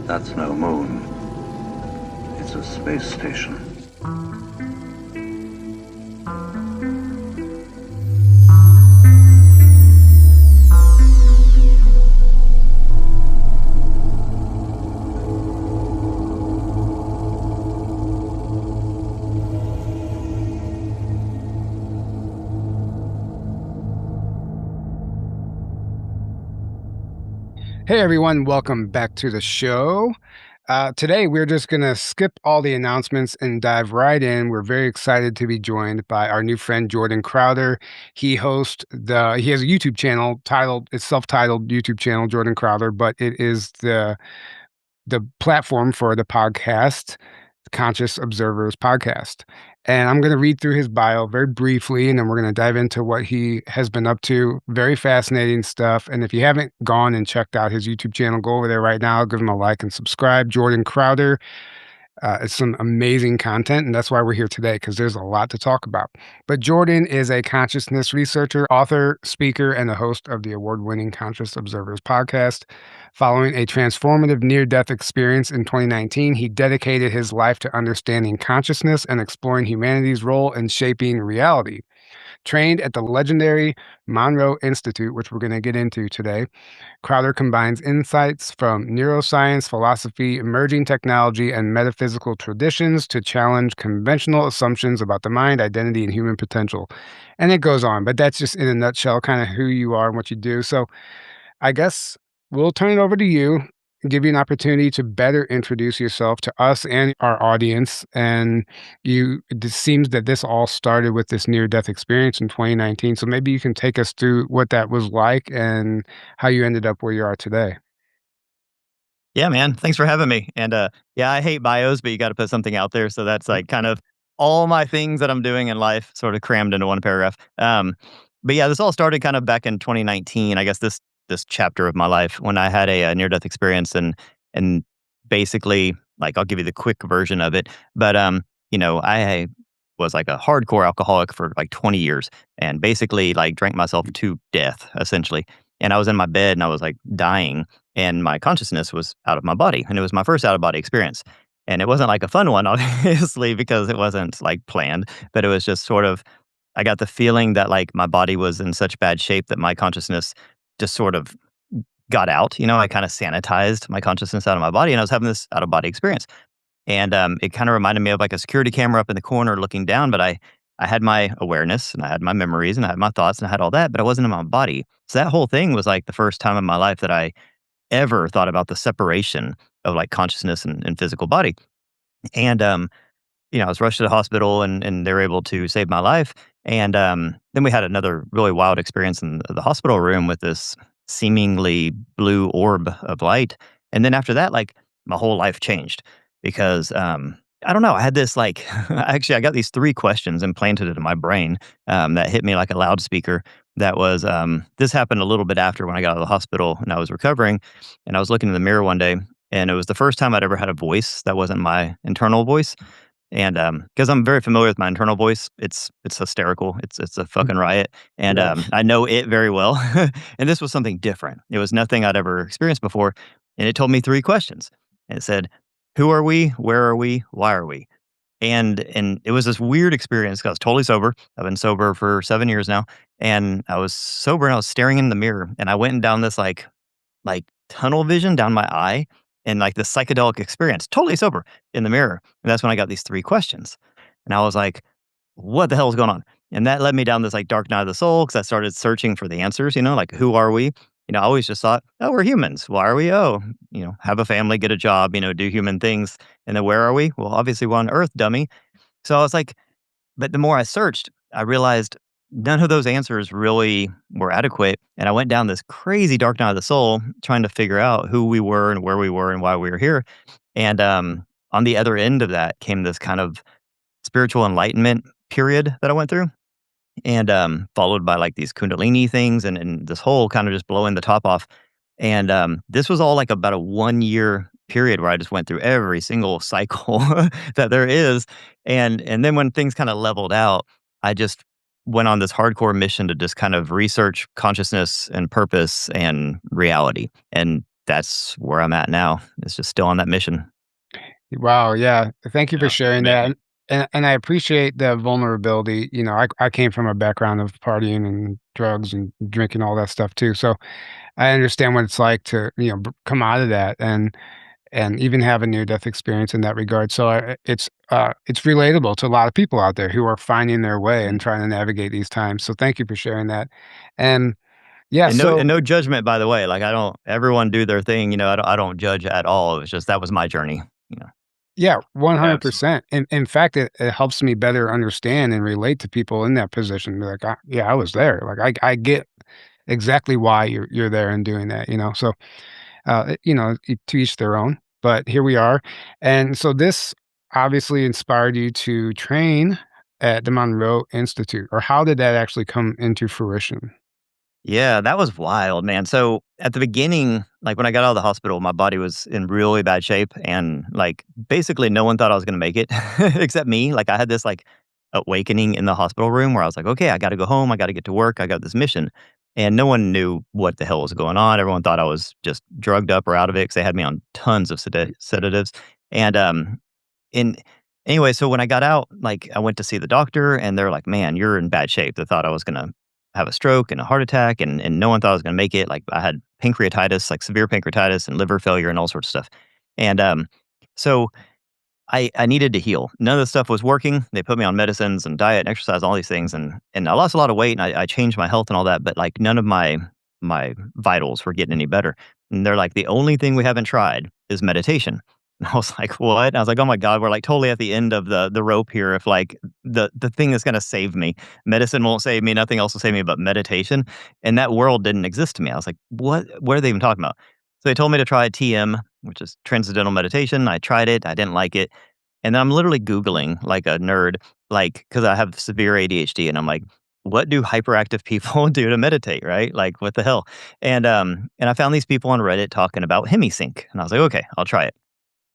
That's no moon. It's a space station. Hey everyone, welcome back to the show. Today we're just going to skip all the announcements and dive right in. We're very excited to be joined by our new friend Jordan Crowther. He has a YouTube channel it's self-titled YouTube channel Jordan Crowther, but it is the platform for the podcast, Conscious Observers Podcast. And I'm going to read through his bio very briefly, and then we're going to dive into what he has been up to. Very fascinating stuff. And if you haven't gone and checked out his YouTube channel, go over there right now, give him a like and subscribe. Jordan Crowther. It's some amazing content, and that's why we're here today, because there's a lot to talk about. But Jordan is a consciousness researcher, author, speaker, and the host of the award-winning Conscious Observers podcast. Following a transformative near-death experience in 2019, he dedicated his life to understanding consciousness and exploring humanity's role in shaping reality. Trained at the legendary Monroe Institute, which we're going to get into today, Crowther combines insights from neuroscience, philosophy, emerging technology, and metaphysical traditions to challenge conventional assumptions about the mind, identity, and human potential. And it goes on, but that's just in a nutshell kind of who you are and what you do. So I guess we'll turn it over to you, give you an opportunity to better introduce yourself to us and our audience. And it seems that this all started with this near-death experience in 2019. So maybe you can take us through what that was like and how you ended up where you are today. Yeah, man. Thanks for having me. And yeah, I hate bios, but you got to put something out there. So that's like kind of all my things that I'm doing in life, sort of crammed into one paragraph. But yeah, this all started kind of back in 2019. I guess this chapter of my life when I had a near death experience, and basically, like, I'll give you the quick version of it. But I was like a hardcore alcoholic for like 20 years, and basically like drank myself to death essentially. And I was in my bed and I was like dying, and my consciousness was out of my body, and it was my first out of body experience. And it wasn't like a fun one, obviously, because it wasn't like planned, but it was just sort of, I got the feeling that like my body was in such bad shape that my consciousness just sort of got out. I kind of sanitized my consciousness out of my body, and I was having this out of body experience. And it kind of reminded me of like a security camera up in the corner looking down, but I had my awareness and I had my memories and I had my thoughts and I had all that, but I wasn't in my body. So that whole thing was like the first time in my life that I ever thought about the separation of like consciousness and physical body. And I was rushed to the hospital, and they were able to save my life. And then we had another really wild experience in the hospital room with this seemingly blue orb of light. And then after that, like, my whole life changed because I don't know. I had this like, actually, I got these three questions implanted into my brain that hit me like a loudspeaker. That was, this happened a little bit after when I got out of the hospital and I was recovering. And I was looking in the mirror one day, and it was the first time I'd ever had a voice that wasn't my internal voice. And because I'm very familiar with my internal voice, it's hysterical. It's a fucking riot, and Yeah. I know it very well. And this was something different. It was nothing I'd ever experienced before, and it told me three questions. And it said, "Who are we? Where are we? Why are we?" And it was this weird experience 'cause I was totally sober. I've been sober for 7 years now, and I was sober and I was staring in the mirror, and I went down this like tunnel vision down my eye, and like this psychedelic experience, totally sober in the mirror. And that's when I got these three questions. And I was like, what the hell is going on? And that led me down this like dark night of the soul because I started searching for the answers, like, who are we? I always just thought, oh, we're humans. Why are we? Oh, have a family, get a job, do human things. And then where are we? Well, obviously we're on Earth, dummy. So I was like, but the more I searched, I realized none of those answers really were adequate. And I went down this crazy dark night of the soul trying to figure out who we were and where we were and why we were here. And on the other end of that came this kind of spiritual enlightenment period that I went through. And followed by like these Kundalini things and this whole kind of just blowing the top off. And this was all like about a 1 year period where I just went through every single cycle that there is. And then when things kind of leveled out, I just went on this hardcore mission to just kind of research consciousness and purpose and reality. And that's where I'm at now. It's just still on that mission. Wow, yeah. Thank you for Yeah, sharing that, commitment. and I appreciate the vulnerability. I came from a background of partying and drugs and drinking, all that stuff too, so I understand what it's like to, come out of that and even have a near-death experience in that regard, so it's relatable to a lot of people out there who are finding their way and Mhm. trying to navigate these times, so thank you for sharing that, and yeah, And so no judgment, by the way. Like, I don't everyone do their thing, I don't judge at all. It was just that was my journey, you know? yeah, Absolutely. 100%. In fact, it helps me better understand and relate to people in that position. Be like, yeah, I was there. Like, I get exactly why you're there and doing that. So to each their own. But here we are, and so this obviously inspired you to train at the Monroe Institute, or how did that actually come into fruition? Yeah, that was wild, man. So at the beginning, like when I got out of the hospital, my body was in really bad shape, and like basically no one thought I was gonna make it except me. Like I had this like awakening in the hospital room where I was like, okay, I gotta go home, I gotta get to work, I got this mission. And no one knew what the hell was going on. Everyone thought I was just drugged up or out of it because they had me on tons of sedatives. And in anyway, so when I got out, like, I went to see the doctor, and they're like, "Man, you're in bad shape." They thought I was gonna have a stroke and a heart attack, and no one thought I was gonna make it. Like, I had pancreatitis, like severe pancreatitis and liver failure and all sorts of stuff. And, so I needed to heal. None of the stuff was working. They put me on medicines and diet and exercise, all these things, and I lost a lot of weight, and I changed my health and all that, but, like, none of my vitals were getting any better. And they're like, "The only thing we haven't tried is meditation." And I was like, "What?" I was like, "Oh my god, we're, like, totally at the end of the rope here if, like, the thing that's gonna save me. Medicine won't save me, nothing else will save me but meditation." And that world didn't exist to me. I was like, What are they even talking about?" So they told me to try TM, which is Transcendental Meditation. I tried it, I didn't like it. And then I'm literally Googling like a nerd, like, because I have severe ADHD, and I'm like, what do hyperactive people do to meditate, right? Like, what the hell? And I found these people on Reddit talking about HemiSync, and I was like, okay, I'll try it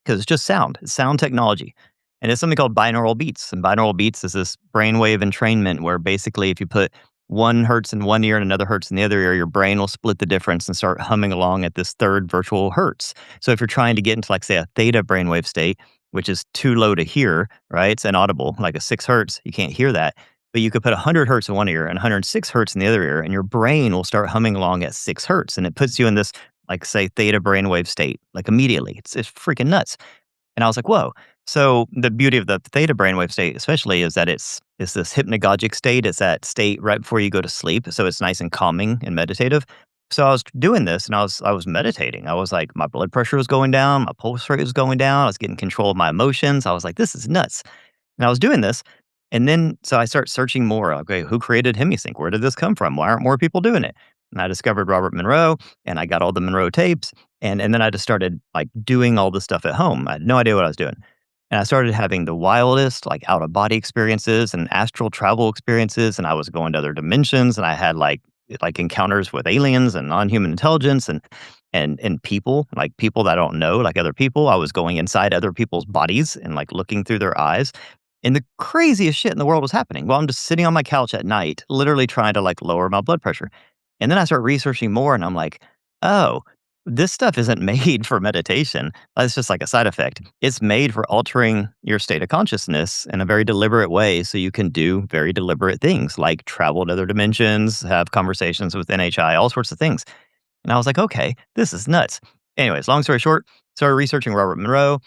because it's just sound. It's sound technology. And it's something called binaural beats. And binaural beats is this brainwave entrainment where basically if you put one hertz in one ear and another hertz in the other ear, your brain will split the difference and start humming along at this third virtual hertz. So if you're trying to get into, like, say, a theta brainwave state, which is too low to hear, right? It's inaudible, like a 6 hertz, you can't hear that. But you could put 100 hertz in one ear and 106 hertz in the other ear, and your brain will start humming along at 6 hertz. And it puts you in this, like, say, theta brainwave state, like immediately. It's freaking nuts. And I was like, "Whoa." So, the beauty of the theta brainwave state especially is that it's this hypnagogic state. It's that state right before you go to sleep, so it's nice and calming and meditative. So, I was doing this, and I was meditating. I was like, my blood pressure was going down, my pulse rate was going down, I was getting control of my emotions. I was like, "This is nuts." And I was doing this, and then so I start searching more, like, "Okay, who created HemiSync? Where did this come from? Why aren't more people doing it?" And I discovered Robert Monroe, and I got all the Monroe tapes, and then I just started, like, doing all this stuff at home. I had no idea what I was doing. And I started having the wildest, like, out-of-body experiences and astral travel experiences, and I was going to other dimensions, and I had, like encounters with aliens and non-human intelligence and people, like, people that I don't know, like other people. I was going inside other people's bodies and, like, looking through their eyes. And the craziest shit in the world was happening while I'm just sitting on my couch at night, literally trying to, like, lower my blood pressure. And then I start researching more, and I'm like, "Oh, this stuff isn't made for meditation. It's just like a side effect. It's made for altering your state of consciousness in a very deliberate way so you can do very deliberate things like travel to other dimensions, have conversations with NHI, all sorts of things." And I was like, "Okay, this is nuts." Anyways, long story short, started researching Robert Monroe.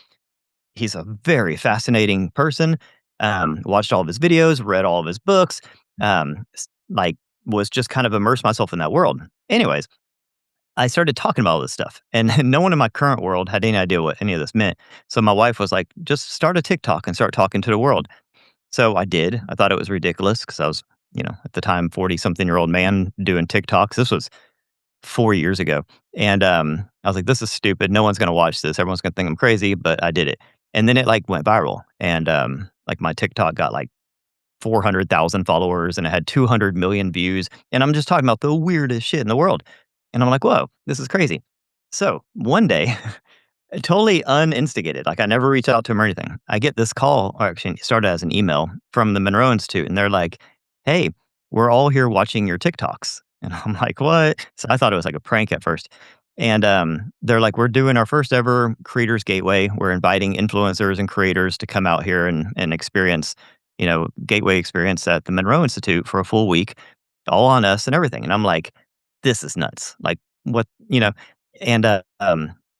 He's a very fascinating person. Watched all of his videos, read all of his books, like, was just kind of immersed myself in that world. Anyways, I started talking about all this stuff, and no one in my current world had any idea what any of this meant. So my wife was like, "Just start a TikTok and start talking to the world." So I did. I thought it was ridiculous because I was, at the time, 40-something-year-old man doing TikToks. This was 4 years ago, and, I was like, "This is stupid. No one's gonna watch this. Everyone's gonna think I'm crazy," but I did it. And then it, like, went viral, and, like, my TikTok got, like, 400,000 followers, and it had 200 million views, and I'm just talking about the weirdest shit in the world. And I'm like, "Whoa, this is crazy." So, one day, totally uninstigated, like, I never reached out to him or anything. I get this call, or actually, it started as an email from the Monroe Institute, and they're like, "Hey, we're all here watching your TikToks." And I'm like, "What?" So I thought it was like a prank at first. And they're like, we're doing our first ever Creators Gateway. We're inviting influencers and creators to come out here and experience, Gateway experience at the Monroe Institute for a full week, all on us and everything. And I'm like, this is nuts. Like, what, And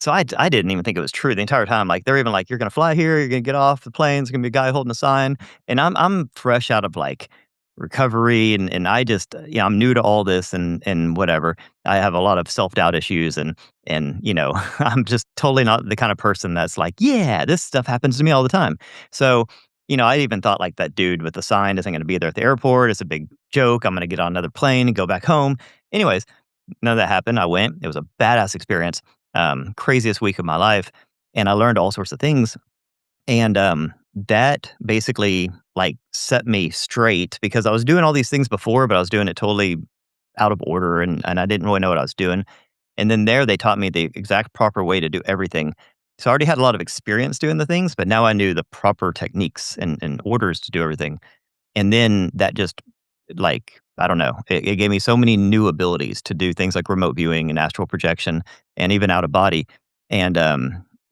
so I didn't even think it was true the entire time. Like, they're even like, you're going to fly here, you're going to get off the plane, there's going to be a guy holding a sign. And I'm fresh out of like recovery and I just, I'm new to all this and whatever. I have a lot of self-doubt issues and I'm just totally not the kind of person that's like, yeah, this stuff happens to me all the time. So, I even thought like that dude with the sign isn't going to be there at the airport. It's a big joke. I'm going to get on another plane and go back home. Anyways, none of that happened. I went. It was a badass experience. Craziest week of my life. And I learned all sorts of things. And that basically like set me straight because I was doing all these things before, but I was doing it totally out of order and I didn't really know what I was doing. And then there they taught me the exact proper way to do everything. So I already had a lot of experience doing the things, but now I knew the proper techniques and orders to do everything. And then that just like, I don't know, it gave me so many new abilities to do things like remote viewing and astral projection and even out of body. And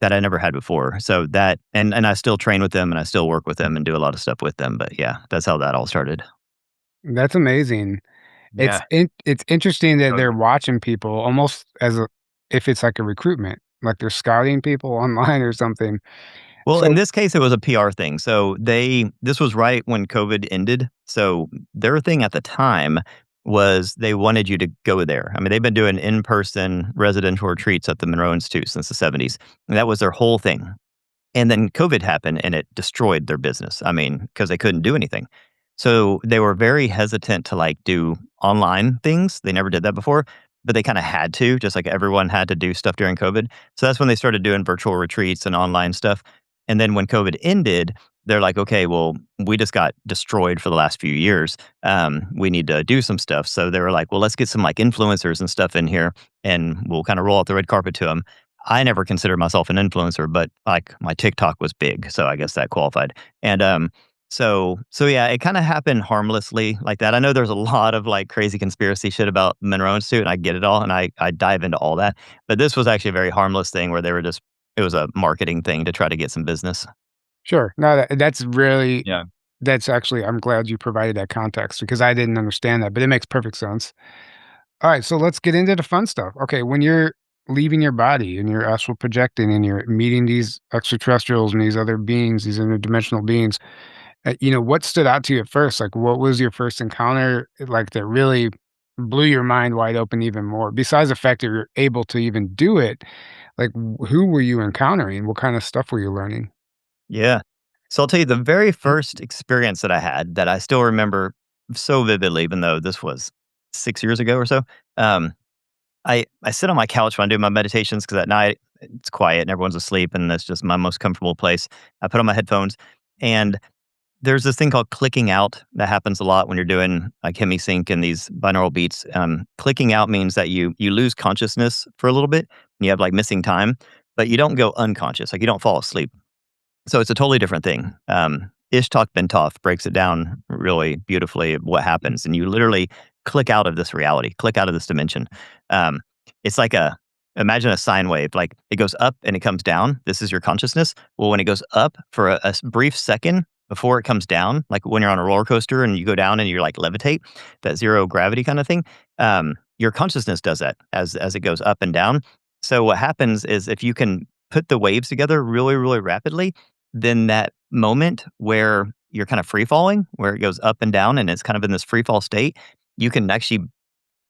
that I never had before. So that and I still train with them and I still work with them and do a lot of stuff with them. But yeah, that's how that all started. That's amazing. Yeah. It's interesting that Oh, they're watching people almost as a if it's like a recruitment, like they're scouting people online or something. Well, in So this case, it was a PR thing. So this was right when COVID ended. So their thing at the time was they wanted you to go there. I mean, they've been doing in-person residential retreats at the Monroe Institute since the 70s. And that was their whole thing. And then COVID happened and it destroyed their business. I mean, because they couldn't do anything. So they were very hesitant to like do online things. They never did that before, but they kind of had to, just like everyone had to do stuff during COVID. So that's when they started doing virtual retreats and online stuff. And then when COVID ended, they're like, okay, well, we just got destroyed for the last few years. We need to do some stuff. So they were like, well, let's get some like influencers and stuff in here and we'll kind of roll out the red carpet to them. I never considered myself an influencer, but like my TikTok was big, so I guess that qualified. And so yeah, it kind of happened harmlessly like that. I know there's a lot of like crazy conspiracy shit about Monroe Institute, and I get it all, and I dive into all that. But this was actually a very harmless thing where they were just it was a marketing thing to try to get some business. sure, no, that's really yeah. that's actually I'm glad you provided that context because I didn't understand that, but it makes perfect sense. All right, so let's get into the fun stuff. Okay, when you're leaving your body and you're astral projecting and you're meeting these extraterrestrials and these other beings, these interdimensional beings, what stood out to you at first? Like, what was your first encounter like that really blew your mind wide open even more? Besides the fact that you're able to even do it, like, who were you encountering? What kind of stuff were you learning? Yeah. So I'll tell you the very first experience that I had that I still remember so vividly, even though this was 6 years ago or so. Um, I sit on my couch when I do my meditations because at night it's quiet and everyone's asleep, and that's just my most comfortable place. I put on my headphones, and there's this thing called clicking out that happens a lot when you're doing like HemiSync and these binaural beats. Clicking out means that you lose consciousness for a little bit, and you have like missing time, but you don't go unconscious, like you don't fall asleep. So it's a totally different thing. Ishtok Bentov breaks it down really beautifully of what happens, and you literally click out of this reality, click out of this dimension. Um, it's like imagine a sine wave, like it goes up and it comes down. This is your consciousness. Well, when it goes up for brief second before it comes down, like when you're on a roller coaster and you go down and you're like levitate, that zero gravity kind of thing. Your consciousness does that as it goes up and down. So what happens is if you can put the waves together really, really rapidly, then that moment where you're kind of free falling, where it goes up and down and it's kind of in this free fall state, you can actually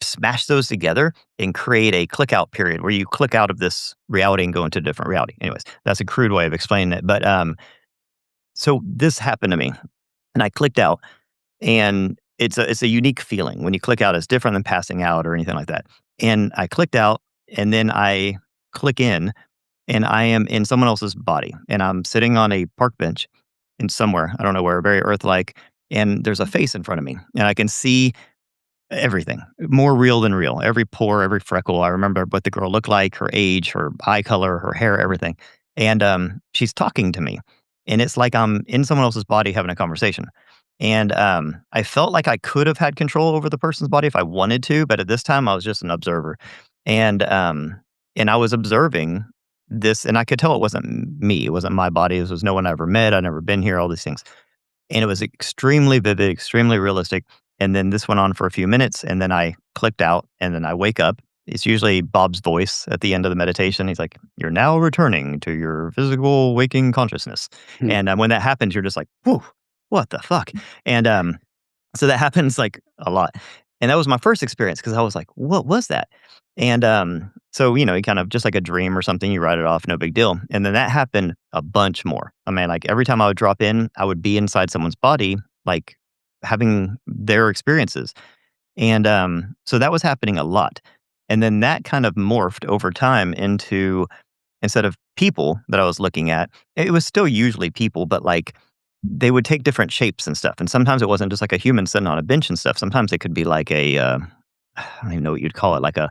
smash those together and create a click out period where you click out of this reality and go into a different reality. Anyways, that's a crude way of explaining it. But so this happened to me and I clicked out, and it's a unique feeling. When you click out, it's different than passing out or anything like that. And I clicked out and then I click in and I am in someone else's body and I'm sitting on a park bench in somewhere, I don't know where, very earth-like, and there's a face in front of me and I can see everything, more real than real. Every pore, every freckle. I remember what the girl looked like, her age, her eye color, her hair, everything. And she's talking to me, and it's like I'm in someone else's body having a conversation. And I felt like I could have had control over the person's body if I wanted to, but at this time I was just an observer. And and I was observing this, and I could tell it wasn't me. It wasn't my body. This was no one I ever met. I'd never been here. All these things, and it was extremely vivid, extremely realistic. And then this went on for a few minutes, and then I clicked out, and then I wake up. It's usually Bob's voice at the end of the meditation. He's like, "You're now returning to your physical waking consciousness." Hmm. And when that happens, you're just like, "Whoa, what the fuck?" And so that happens like a lot. And that was my first experience because I was like, "What was that?" And so you kind of just like a dream or something, you write it off, no big deal. And then that happened a bunch more. I mean, like every time I would drop in, I would be inside someone's body, like having their experiences. And so that was happening a lot. And then that kind of morphed over time into, instead of people that I was looking at, it was still usually people, but like they would take different shapes and stuff. And sometimes it wasn't just like a human sitting on a bench and stuff. Sometimes it could be like I don't even know what you'd call it, like a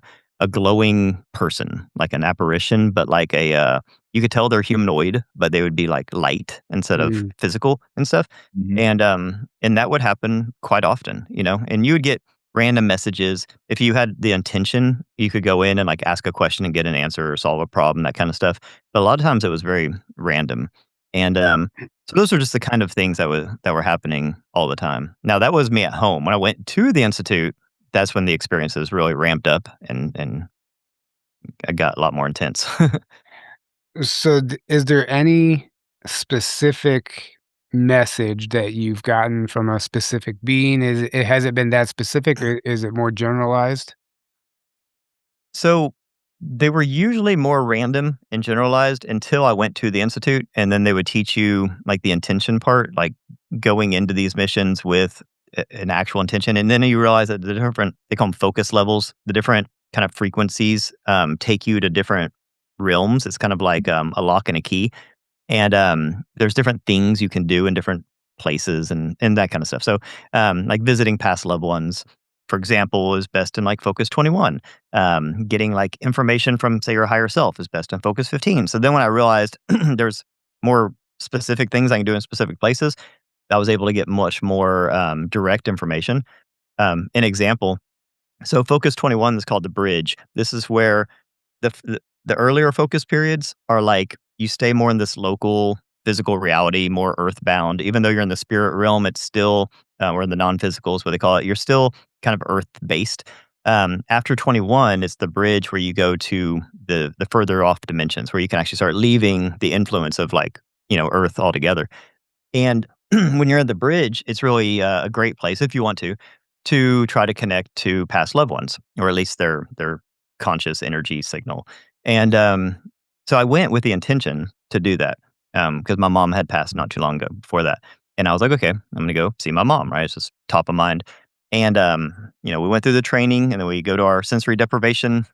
glowing person, like an apparition, but like you could tell they're humanoid, but they would be like light instead of Mm. physical and stuff. Mhm. And that would happen quite often. And you would get random messages. If you had the intention, you could go in and like ask a question and get an answer or solve a problem, that kind of stuff. But a lot of times it was very random. And so those are just the kind of things that were happening all the time. Now that was me at home. When I went to the institute, that's when the experiences really ramped up and I got a lot more intense. So, is there any specific message that you've gotten from a specific being? Has it been that specific, or is it more generalized? So they were usually more random and generalized until I went to the institute, and then they would teach you like the intention part, like going into these missions with an actual intention, and then you realize that the different, they call them focus levels, the different kind of frequencies take you to different realms. It's kind of like a lock and a key, and there's different things you can do in different places and that kind of stuff. So like visiting past loved ones, for example, is best in like focus 21. Getting like information from say your higher self is best in focus 15. So then when I realized there's more specific things I can do in specific places, I was able to get much more direct information. An example, so focus 21 is called the bridge. This is where the earlier focus periods are like you stay more in this local physical reality, more earthbound. Even though you're in the spirit realm, it's still or in the non-physical is what they call it. You're still kind of earth based. After 21, it's the bridge where you go to the further off dimensions where you can actually start leaving the influence of like earth altogether. And when you're at the bridge, it's really a great place if you want to try to connect to past loved ones, or at least their conscious energy signal. And so I went with the intention to do that because my mom had passed not too long ago before that. And I was like, okay, I'm going to go see my mom, right? It's just top of mind. And, we went through the training and then we go to our sensory deprivation,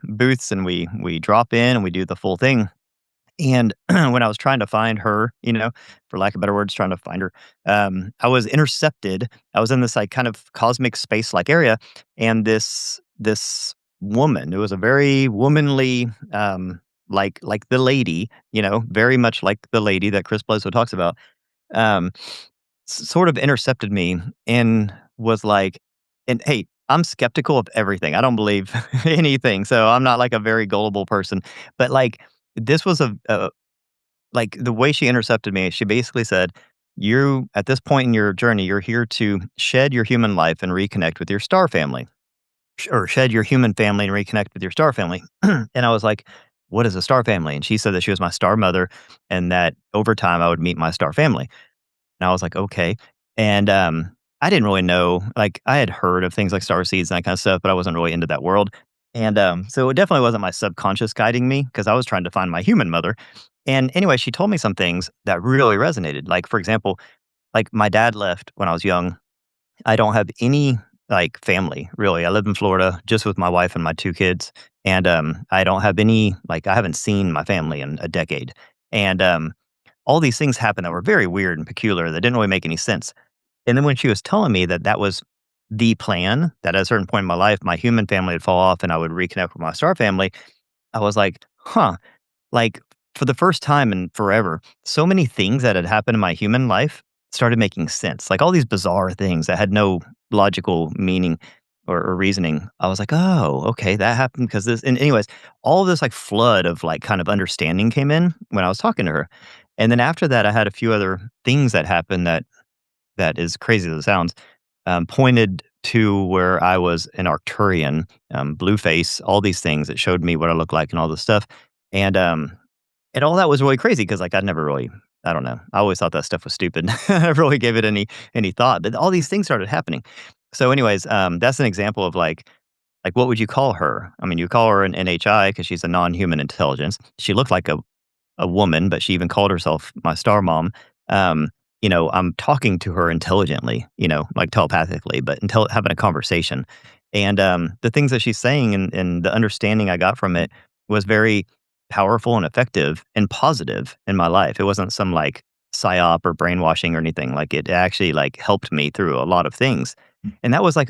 booths and we drop in and we do the full thing. And when I was trying to find her, for lack of better words, trying to find her, I was intercepted. I was in this like kind of cosmic space like area, and this woman, it was a very womanly, like the lady, very much like the lady that Chris Bledsoe talks about, um, sort of intercepted me and was like, and hey, I'm skeptical of everything. I don't believe anything, so I'm not like a very gullible person, but like this was a like, the way she intercepted me, she basically said, "You at this point in your journey, you're here to shed your human life and reconnect with your star family, or shed your human family and reconnect with your star family." And I was like, "What is a star family?" And she said that she was my star mother, and that over time I would meet my star family. And I was like, "Okay." And I didn't really know. Like, I had heard of things like star seeds and that kind of stuff, but I wasn't really into that world. And so it definitely wasn't my subconscious guiding me because I was trying to find my human mother. And anyway, she told me some things that really resonated. Like, for example, like my dad left when I was young. I don't have any like family really. I live in Florida just with my wife and my two kids. And I don't have any, like, I haven't seen my family in a decade. And all these things happened that were very weird and peculiar that didn't really make any sense. And then when she was telling me that that was the plan, that at a certain point in my life, my human family would fall off and I would reconnect with my star family, I was like, huh, like for the first time in forever, so many things that had happened in my human life started making sense. Like all these bizarre things that had no logical meaning. or reasoning, I was like, "Oh, okay, that happened because this." And anyways, all of this like flood of like kind of understanding came in when I was talking to her, and then after that, I had a few other things that happened that is crazy as it sounds, pointed to where I was an Arcturian, blue face, all these things that showed me what I look like and all this stuff, and and all that was really crazy because like I'd never really, I don't know, I always thought that stuff was stupid. I never really gave it any thought, but all these things started happening. So, anyways, that's an example of like what would you call her? I mean, you call her an NHI because she's a non-human intelligence. She looked like a woman, but she even called herself my star mom. Um, I'm talking to her intelligently, like telepathically, but having a conversation. And the things that she's saying and the understanding I got from it was very powerful and effective and positive in my life. It wasn't some like psyop or brainwashing or anything. Like it actually like helped me through a lot of things. And that was like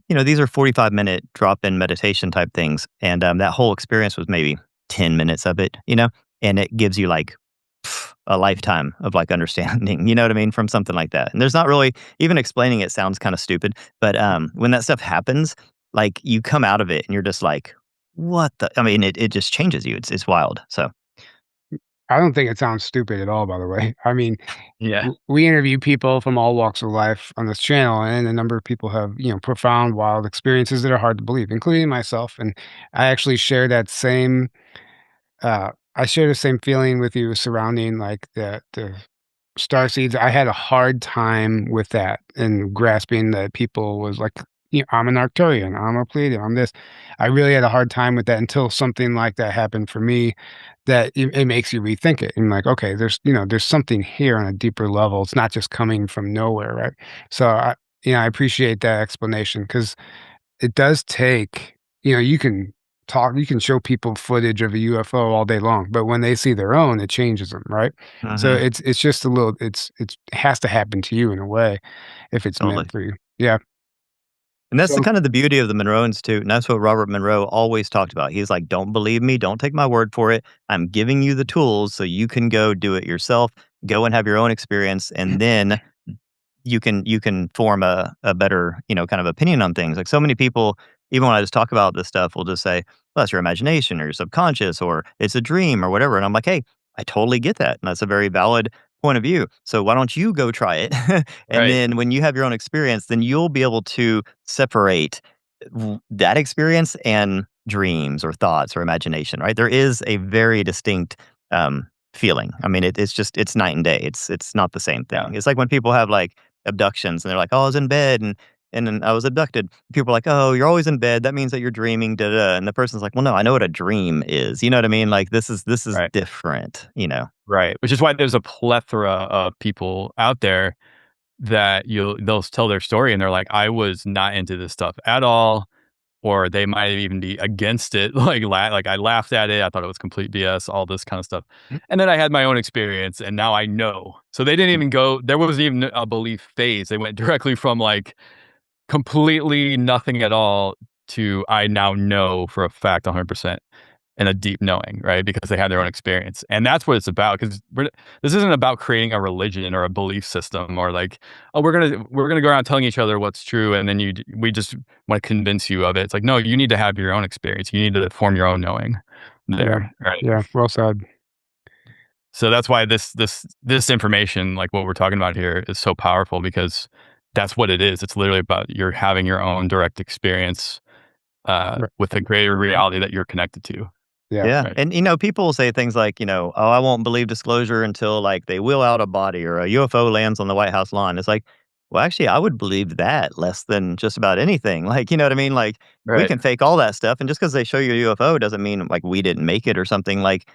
these are 45-minute drop-in meditation type things, and, that whole experience was maybe 10 minutes of it, and it gives you, like, a lifetime of, like, understanding, you know what I mean, from something like that, and there's not really even explaining it sounds kinda stupid, but, when that stuff happens, like, you come out of it and you're just like, "What the" I mean, it just changes you, it's wild, so I don't think it sounds stupid at all, by the way. I mean, Yeah. we interview people from all walks of life on this channel, and a number of people have, profound, wild experiences that are hard to believe, including myself. And I actually share that same, I share the same feeling with you surrounding like the star seeds. I had a hard time with that and grasping that people was like, I'm an Arcturian, I'm a Pleiadian, I'm this. I really had a hard time with that until something like that happened for me that it makes you rethink it. And like, okay, there's something here on a deeper level. It's not just coming from nowhere, right? So I appreciate that explanation because it does take, you can show people footage of a UFO all day long, but when they see their own, it changes them, right? So mhm, it's just a little it has to happen to you in a way if it's totally. meant for you. Yeah. And that's the So kind of the beauty of the Monroe Institute, and that's what Robert Monroe always talked about. He's like, "Don't believe me, don't take my word for it. I'm giving you the tools so you can go do it yourself, go and have your own experience, and then you can form a better, kind of opinion on things." Like so many people, even when I just talk about this stuff, will just say, "Well, that's your imagination or your subconscious or it's a dream or whatever." And I'm like, "Hey, I totally get that. And that's a very valid point of view. So why don't you go try it?" And Right. then when you have your own experience, then you'll be able to separate that experience and dreams or thoughts or imagination, right? There is a very distinct feeling. I mean, it's night and day. It's not the same Yeah. thing. It's like when people have like abductions and they're like, "Oh, I was in bed and then I was abducted." People are like, "Oh, you're always in bed. That means that you're dreaming." Da, da, da. And the person's like, "Well, no, I know what a dream is." You know what I mean? Like this is Right. different. Right. Which is why there's a plethora of people out there that they'll tell their story and they're like, I was not into this stuff at all. Or they might even be against it. Like I laughed at it. I thought it was complete BS, all this kind of stuff. And then I had my own experience and now I know. So they didn't even go, there wasn't even a belief phase. They went directly from like completely nothing at all to I now know for a fact 100% and a deep knowing, right? Because they had their own experience. And that's what it's about. Because this isn't about creating a religion or a belief system or like, oh, we're gonna go around telling each other what's true, and then we just want to convince you of it. It's like, no, you need to have your own experience. You need to form your own knowing yeah, there, right? yeah, well said. So that's why this information, like what we're talking about here, is so powerful because that's what it is. It's literally about you're having your own direct experience Right. with a greater reality that you're connected to, Yeah, Yeah, right? and, people will say things like, "Oh, I won't believe disclosure until, like, they wheel out a body or a UFO lands on the White House lawn." It's like, well, actually, I would believe that less than just about anything. Like, you know what I mean? Like, we Right. can fake all that stuff, and just because they show you a UFO doesn't mean, like, we didn't make it or something. Like,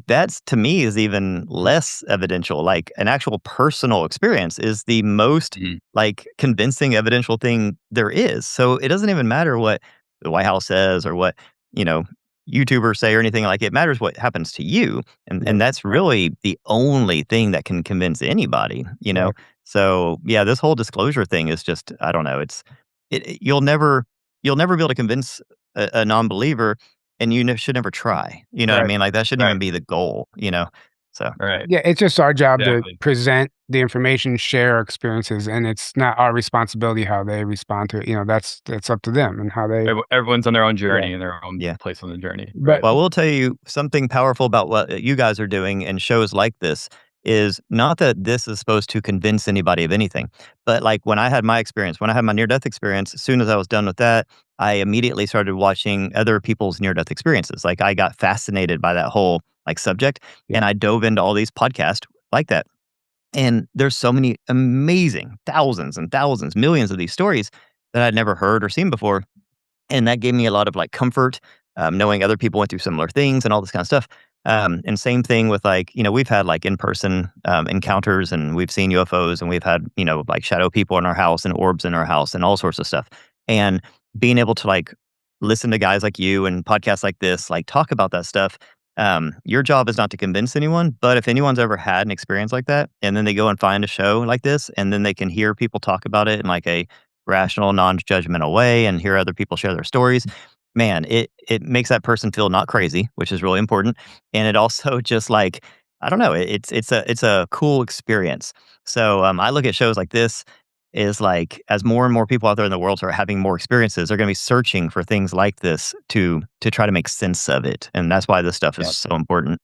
that's to me is even less evidential. Like, an actual personal experience is the most, Mhm. like, convincing evidential thing there is. So, it doesn't even matter what the White House says or what, you know, YouTubers say or anything. Like, it matters what happens to you, yeah, and that's really the only thing that can convince anybody, you know? right. So, yeah, this whole disclosure thing is just I don't know, you'll never be able to convince a non-believer, and you should never try, you know what I Right. mean? Like, that shouldn't Right. even be the goal, you know? So Right. Yeah, it's just our job to Exactly. present the information, share our experiences, and it's not our responsibility how they respond to it. That's up to them and how they. Everyone's on their own journey and their own yeah. place on the journey. But Right. Well, I will tell you something powerful about what you guys are doing and shows like this is not that this is supposed to convince anybody of anything, but like when I had my experience, when I had my near death experience, as soon as I was done with that, I immediately started watching other people's near death experiences. Like I got fascinated by that whole like subject Yeah. and I dove into all these podcasts like that. And there's so many amazing thousands and thousands, millions of these stories that I'd never heard or seen before. And that gave me a lot of like comfort, knowing other people went through similar things and all this kind of stuff. And same thing with like, we've had like in person encounters and we've seen UFOs and we've had, like shadow people in our house and orbs in our house and all sorts of stuff. And being able to like listen to guys like you and podcasts like this, like talk about that stuff. Your job is not to convince anyone, but if anyone's ever had an experience like that and then they go and find a show like this and then they can hear people talk about it in like a rational, non-judgmental way and hear other people share their stories, man, it makes that person feel not crazy, which is really important. And it also just like, I don't know, it's a cool experience. So I look at shows like this is like as more and more people out there in the world are having more experiences, they're going to be searching for things like this to try to make sense of it. And that's why this stuff is so important.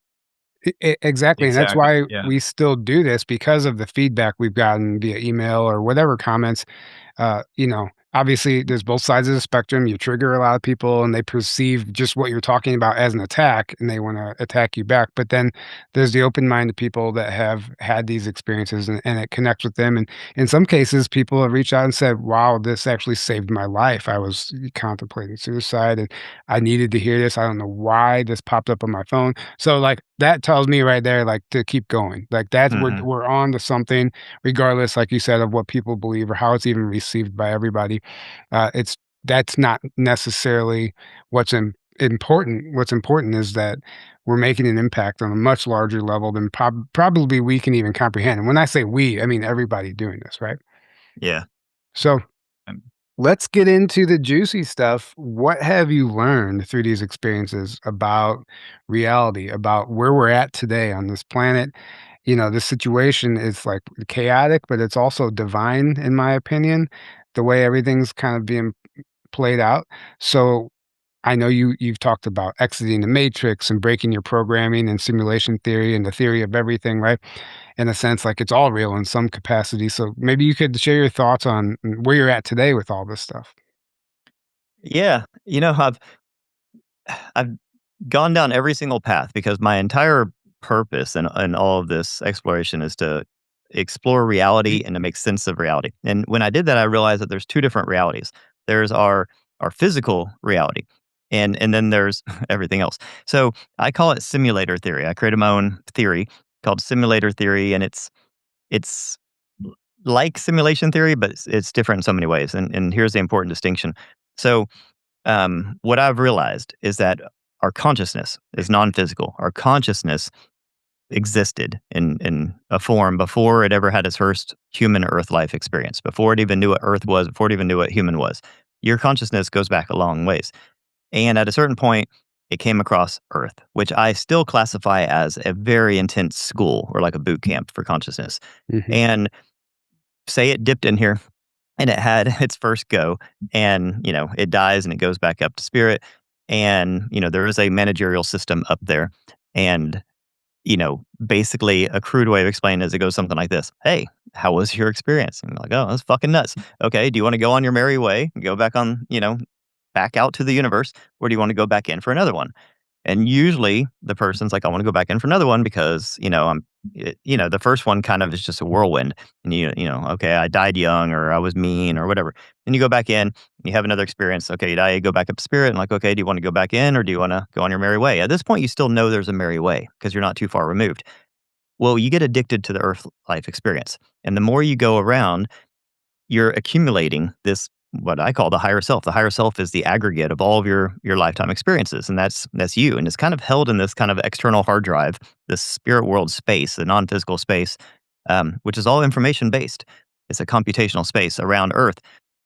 Exactly, and that's Exactly. why Yeah. we still do this because of the feedback we've gotten via email or whatever comments. Obviously, there's both sides of the spectrum. You trigger a lot of people, and they perceive just what you're talking about as an attack, and they want to attack you back. But then there's the open-minded people that have had these experiences, and it connects with them. And in some cases, people have reached out and said, "Wow, this actually saved my life. I was contemplating suicide, and I needed to hear this. I don't know why this popped up on my phone." So, like, that tells me right there, like, to keep going. Like, that's Mhm. we're on to something, regardless, like you said, of what people believe or how it's even received by everybody. It's That's not necessarily what's important. What's important is that we're making an impact on a much larger level than probably we can even comprehend. And when I say we, I mean everybody doing this, right? Yeah. So Um, let's get into the juicy stuff. What have you learned through these experiences about reality, about where we're at today on this planet? This situation is like chaotic, but it's also divine, in my opinion, the way everything's kind of being played out. So I know you've talked about exiting the matrix and breaking your programming and simulation theory and the theory of everything, right? In a sense, like it's all real in some capacity. So maybe you could share your thoughts on where you're at today with all this stuff. Yeah. I've gone down every single path because my entire purpose and all of this exploration is to explore reality and to make sense of reality. And when I did that, I realized that there's two different realities. There's our physical reality, and then there's everything else. So I call it simulator theory. I created my own theory called simulator theory, and it's like simulation theory, but it's different in so many ways. And here's the important distinction. So what I've realized is that our consciousness is non-physical. Our consciousness existed in a form before it ever had its first human Earth life experience, before it even knew what Earth was, before it even knew what human was. Your consciousness goes back a long ways. And at a certain point, it came across Earth, which I still classify as a very intense school or like a boot camp for consciousness. Mhm. And say it dipped in here and it had its first go and it dies and it goes back up to spirit and there is a managerial system up there and basically a crude way of explaining it is it goes something like this: hey, how was your experience? And you're like, oh, that's fucking nuts. Okay, do you want to go on your merry way and go back on back out to the universe, or do you want to go back in for another one? And usually the person's like, I want to go back in for another one because, the first one kind of is just a whirlwind. And okay, I died young or I was mean or whatever. Then you go back in, you have another experience. Okay, you die, you go back up to spirit and like, okay, do you want to go back in or do you want to go on your merry way? At this point, you still know there's a merry way because you're not too far removed. Well, you get addicted to the earth life experience. And the more you go around, you're accumulating this what I call the higher self. The higher self is the aggregate of all of your lifetime experiences, and that's you. And it's kind of held in this kind of external hard drive, this spirit world space, the non-physical space, which is all information based. It's a computational space around Earth,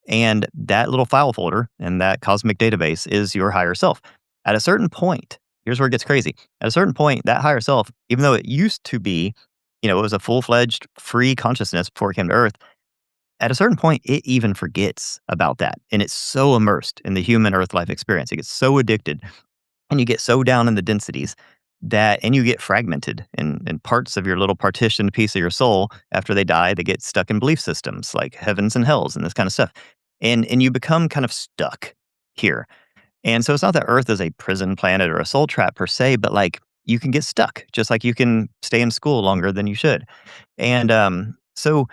and that little file folder and that cosmic database is your higher self. At a certain point, here's where it gets crazy. At a certain point, that higher self, even though it used to be, it was a full-fledged free consciousness before it came to Earth, at a certain point, it even forgets about that. And it's so immersed in the human Earth life experience. It gets so addicted and you get so down in the densities and you get fragmented in parts of your little partitioned piece of your soul. After they die, they get stuck in belief systems like heavens and hells and this kind of stuff. And you become kind of stuck here. And so it's not that Earth is a prison planet or a soul trap per se, but like you can get stuck, just like you can stay in school longer than you should. And so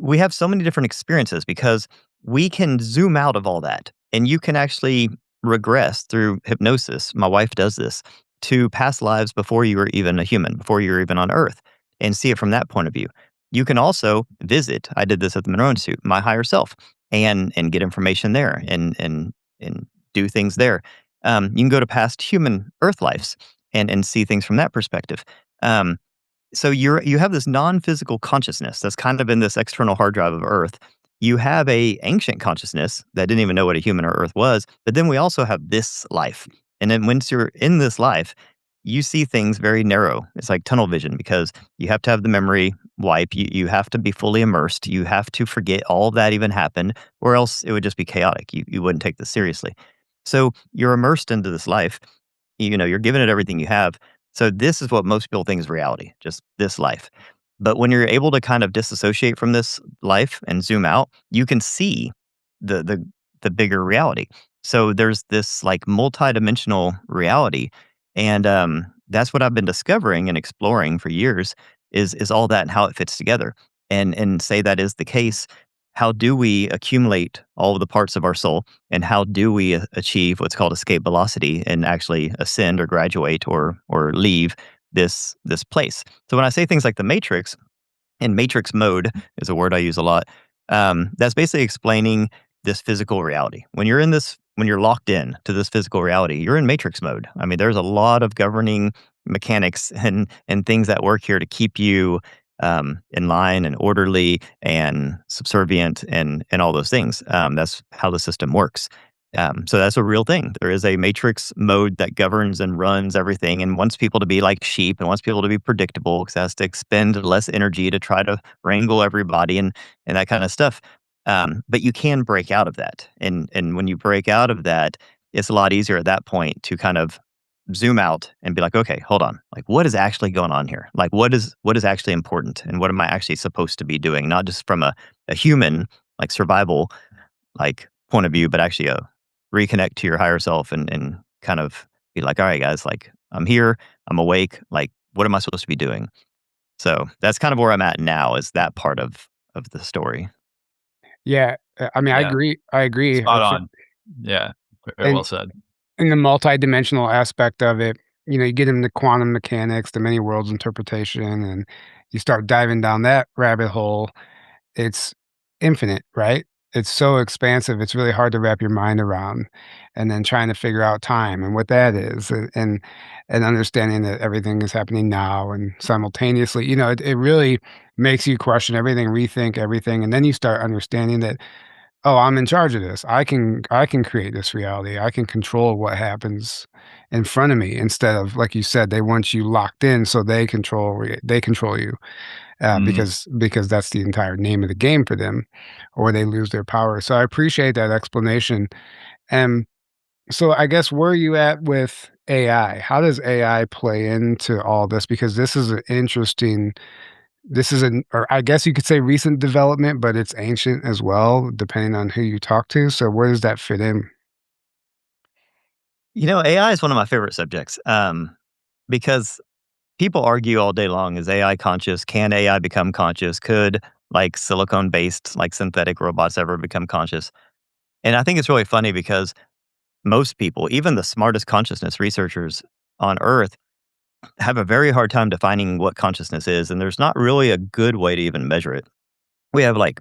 we have so many different experiences because we can zoom out of all that and you can actually regress through hypnosis. My wife does this to past lives before you were even a human, before you were even on Earth, and see it from that point of view. You can also visit, I did this at the Monroe Institute, my higher self, and get information there and do things there. You can go to past human Earth lives and see things from that perspective. So you have this non-physical consciousness that's kind of in this external hard drive of Earth. You have a ancient consciousness that didn't even know what a human or Earth was, but then we also have this life. And then once you're in this life, you see things very narrow. It's like tunnel vision because you have to have the memory wipe. You have to be fully immersed. You have to forget all of that even happened, or else it would just be chaotic. You wouldn't take this seriously. So you're immersed into this life. You're giving it everything you have. So this is what most people think is reality, just this life. But when you're able to kind of disassociate from this life and zoom out, you can see the bigger reality. So there's this like multidimensional reality, and that's what I've been discovering and exploring for years is all that and how it fits together. And say that is the case. How do we accumulate all of the parts of our soul, and how do we achieve what's called escape velocity and actually ascend or graduate or leave this place? So when I say things like the Matrix, and Matrix mode is a word I use a lot, that's basically explaining this physical reality. When you're locked in to this physical reality, you're in Matrix mode. I mean, there's a lot of governing mechanics and things that work here to keep you in line and orderly and subservient and all those things. That's how the system works. So that's a real thing. There is a matrix mode that governs and runs everything and wants people to be like sheep and wants people to be predictable because it has to expend less energy to try to wrangle everybody and that kind of stuff. But you can break out of that. And when you break out of that, it's a lot easier at that point to kind of zoom out and be like, okay, hold on. Like, what is actually going on here? Like, what is actually important, and what am I actually supposed to be doing? Not just from a human like survival like point of view, but actually reconnect to your higher self and kind of be like, all right, guys, like I'm here, I'm awake. Like, what am I supposed to be doing? So that's kind of where I'm at now. Is that part of the story? Yeah, I mean, Yeah. I agree. Spot on. Yeah. Very well said. In the multidimensional aspect of it, you get into quantum mechanics, the many worlds interpretation, and you start diving down that rabbit hole. It's infinite, right? It's so expansive. It's really hard to wrap your mind around, and then trying to figure out time and what that is, and understanding that everything is happening now and simultaneously. It really makes you question everything, rethink everything, and then you start understanding that, oh, I'm in charge of this. I can create this reality. I can control what happens in front of me instead of, like you said, they want you locked in so they control you, because that's the entire name of the game for them, or they lose their power. So I appreciate that explanation. And so I guess where are you at with AI? How does AI play into all this? Because this is or I guess you could say recent development, but it's ancient as well, depending on who you talk to. So where does that fit in? AI is one of my favorite subjects because people argue all day long, is AI conscious? Can AI become conscious? Could like silicone-based, like synthetic robots ever become conscious? And I think it's really funny because most people, even the smartest consciousness researchers on Earth, have a very hard time defining what consciousness is. And there's not really a good way to even measure it. We have like,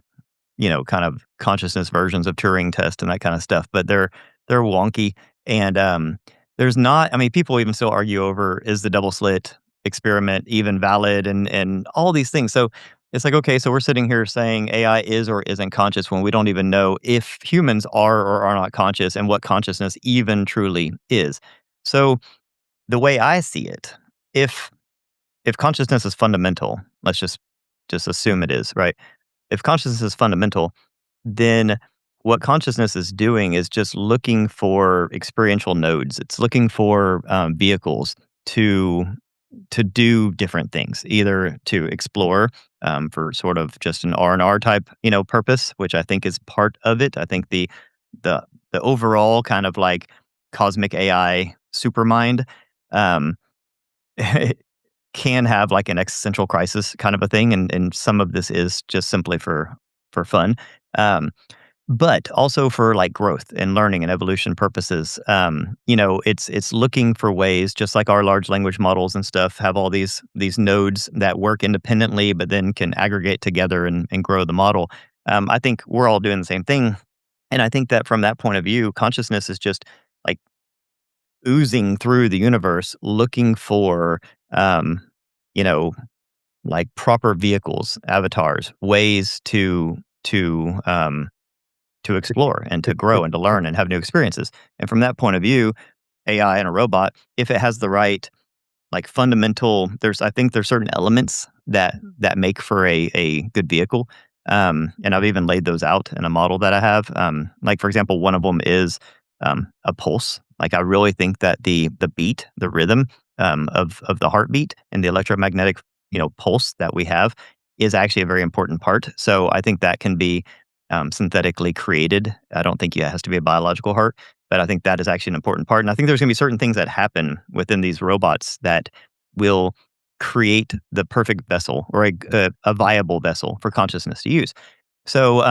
kind of consciousness versions of Turing test and that kind of stuff, but they're wonky. And there's not, I mean, people even still argue over, is the double slit experiment even valid and all these things. So it's like, okay, so we're sitting here saying AI is or isn't conscious when we don't even know if humans are or are not conscious and what consciousness even truly is. So the way I see it, if consciousness is fundamental, let's just assume it is, right? If consciousness is fundamental, then what consciousness is doing is just looking for experiential nodes. It's looking for vehicles to do different things, either to explore for sort of just an R&R type, purpose, which I think is part of it. I think the overall kind of like cosmic AI supermind um, can have like an existential crisis kind of a thing, and some of this is just simply for fun. Um, but also for like growth and learning and evolution purposes. It's looking for ways, just like our large language models and stuff have all these nodes that work independently, but then can aggregate together and grow the model. I think we're all doing the same thing, and I think that from that point of view, consciousness is just like oozing through the universe, looking for, um, you know, like proper vehicles, avatars, ways to explore and to grow and to learn and have new experiences. And from that point of view, AI and a robot, if it has the right like fundamental, I think there's certain elements that make for a good vehicle. And I've even laid those out in a model that I have. Like for example, one of them is a pulse. Like I really think that the beat, the rhythm of the heartbeat and the electromagnetic pulse that we have is actually a very important part. So I think that can be synthetically created. I don't think it has to be a biological heart, but I think that is actually an important part. And I think there's going to be certain things that happen within these robots that will create the perfect vessel or a viable vessel for consciousness to use. So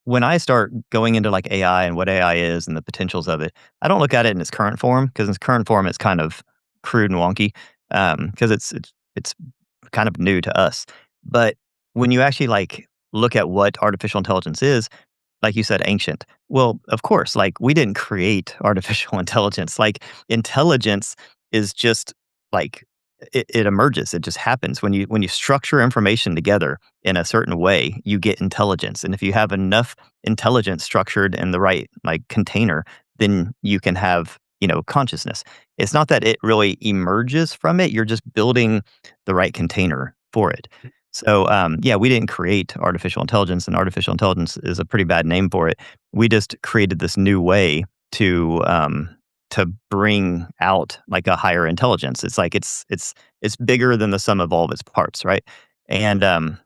when I start going into like AI and what AI is and the potentials of it, I don't look at it in its current form, because in its current form it's kind of crude and wonky, because it's kind of new to us. But when you actually like look at what artificial intelligence is, like you said, ancient. Well, of course, like we didn't create artificial intelligence. Like intelligence is just like it emerges. It just happens when you structure information together in a certain way. You get intelligence, and if you have enough intelligence structured in the right like container, then you can have consciousness. It's not that it really emerges from it. You're just building the right container for it. So, yeah, we didn't create artificial intelligence, and artificial intelligence is a pretty bad name for it. We just created this new way to bring out like a higher intelligence. It's like it's bigger than the sum of all of its parts, right? And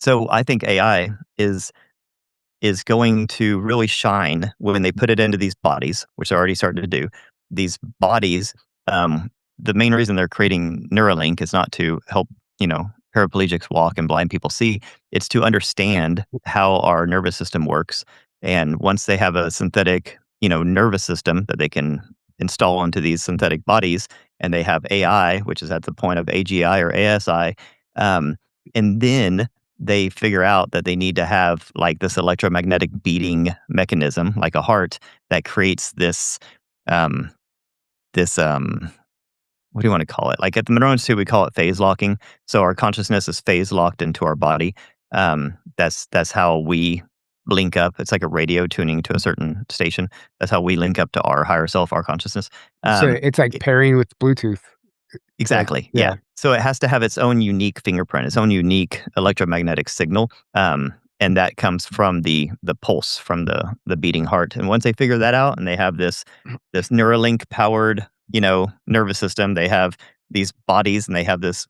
so I think AI is going to really shine when they put it into these bodies, which they're already starting to do. These bodies, the main reason they're creating Neuralink is not to help, paraplegics walk and blind people see. It's to understand how our nervous system works. And once they have a synthetic, nervous system that they can install into these synthetic bodies, and they have AI, which is at the point of AGI or ASI, and then they figure out that they need to have like this electromagnetic beating mechanism, like a heart, that creates this um, what do you want to call it? Like at the Monroe Institute, we call it phase locking. So our consciousness is phase locked into our body. That's how we link up. It's like a radio tuning to a certain station. That's how we link up to our higher self, our consciousness. So it's like pairing with Bluetooth. Exactly. Yeah. Yeah. So it has to have its own unique fingerprint, its own unique electromagnetic signal. And that comes from the pulse from the beating heart. And once they figure that out, and they have this Neuralink powered, nervous system, they have these bodies, and they have this,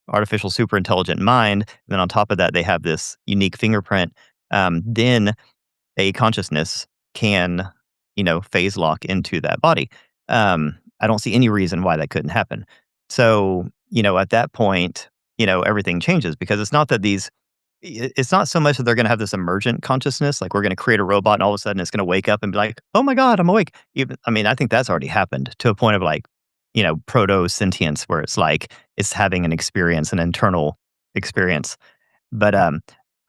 artificial super intelligent mind. And then on top of that, they have this unique fingerprint. Then a consciousness can, phase lock into that body. I don't see any reason why that couldn't happen. So, at that point, everything changes, because it's not that it's not so much that they're going to have this emergent consciousness, like we're going to create a robot and all of a sudden it's going to wake up and be like, oh my God, I'm awake. I think that's already happened to a point of like, proto sentience, where it's like it's having an experience, an internal experience. But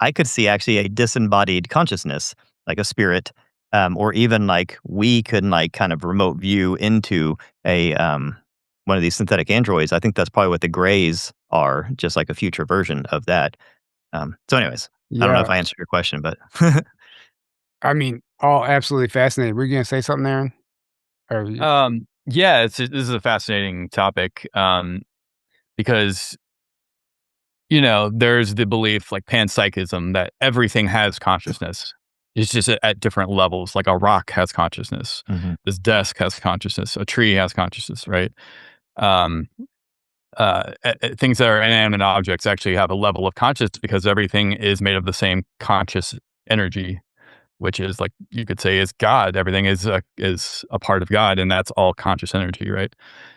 I could see actually a disembodied consciousness, like a spirit, or even like we could like kind of remote view into a one of these synthetic androids. I think that's probably what the Greys are, just like a future version of that. So anyways, I don't know if I answered your question, but I mean, all absolutely fascinating. Were you gonna say something, Aaron? Or Yeah, this is a fascinating topic, because there's the belief, like panpsychism, that everything has consciousness. It's just at different levels. Like a rock has consciousness. Mhm. This desk has consciousness. A tree has consciousness, right? Um, things that are inanimate objects actually have a level of consciousness because everything is made of the same conscious energy, which is, like, you could say, is God. Everything is a part of God, and that's all conscious energy, right?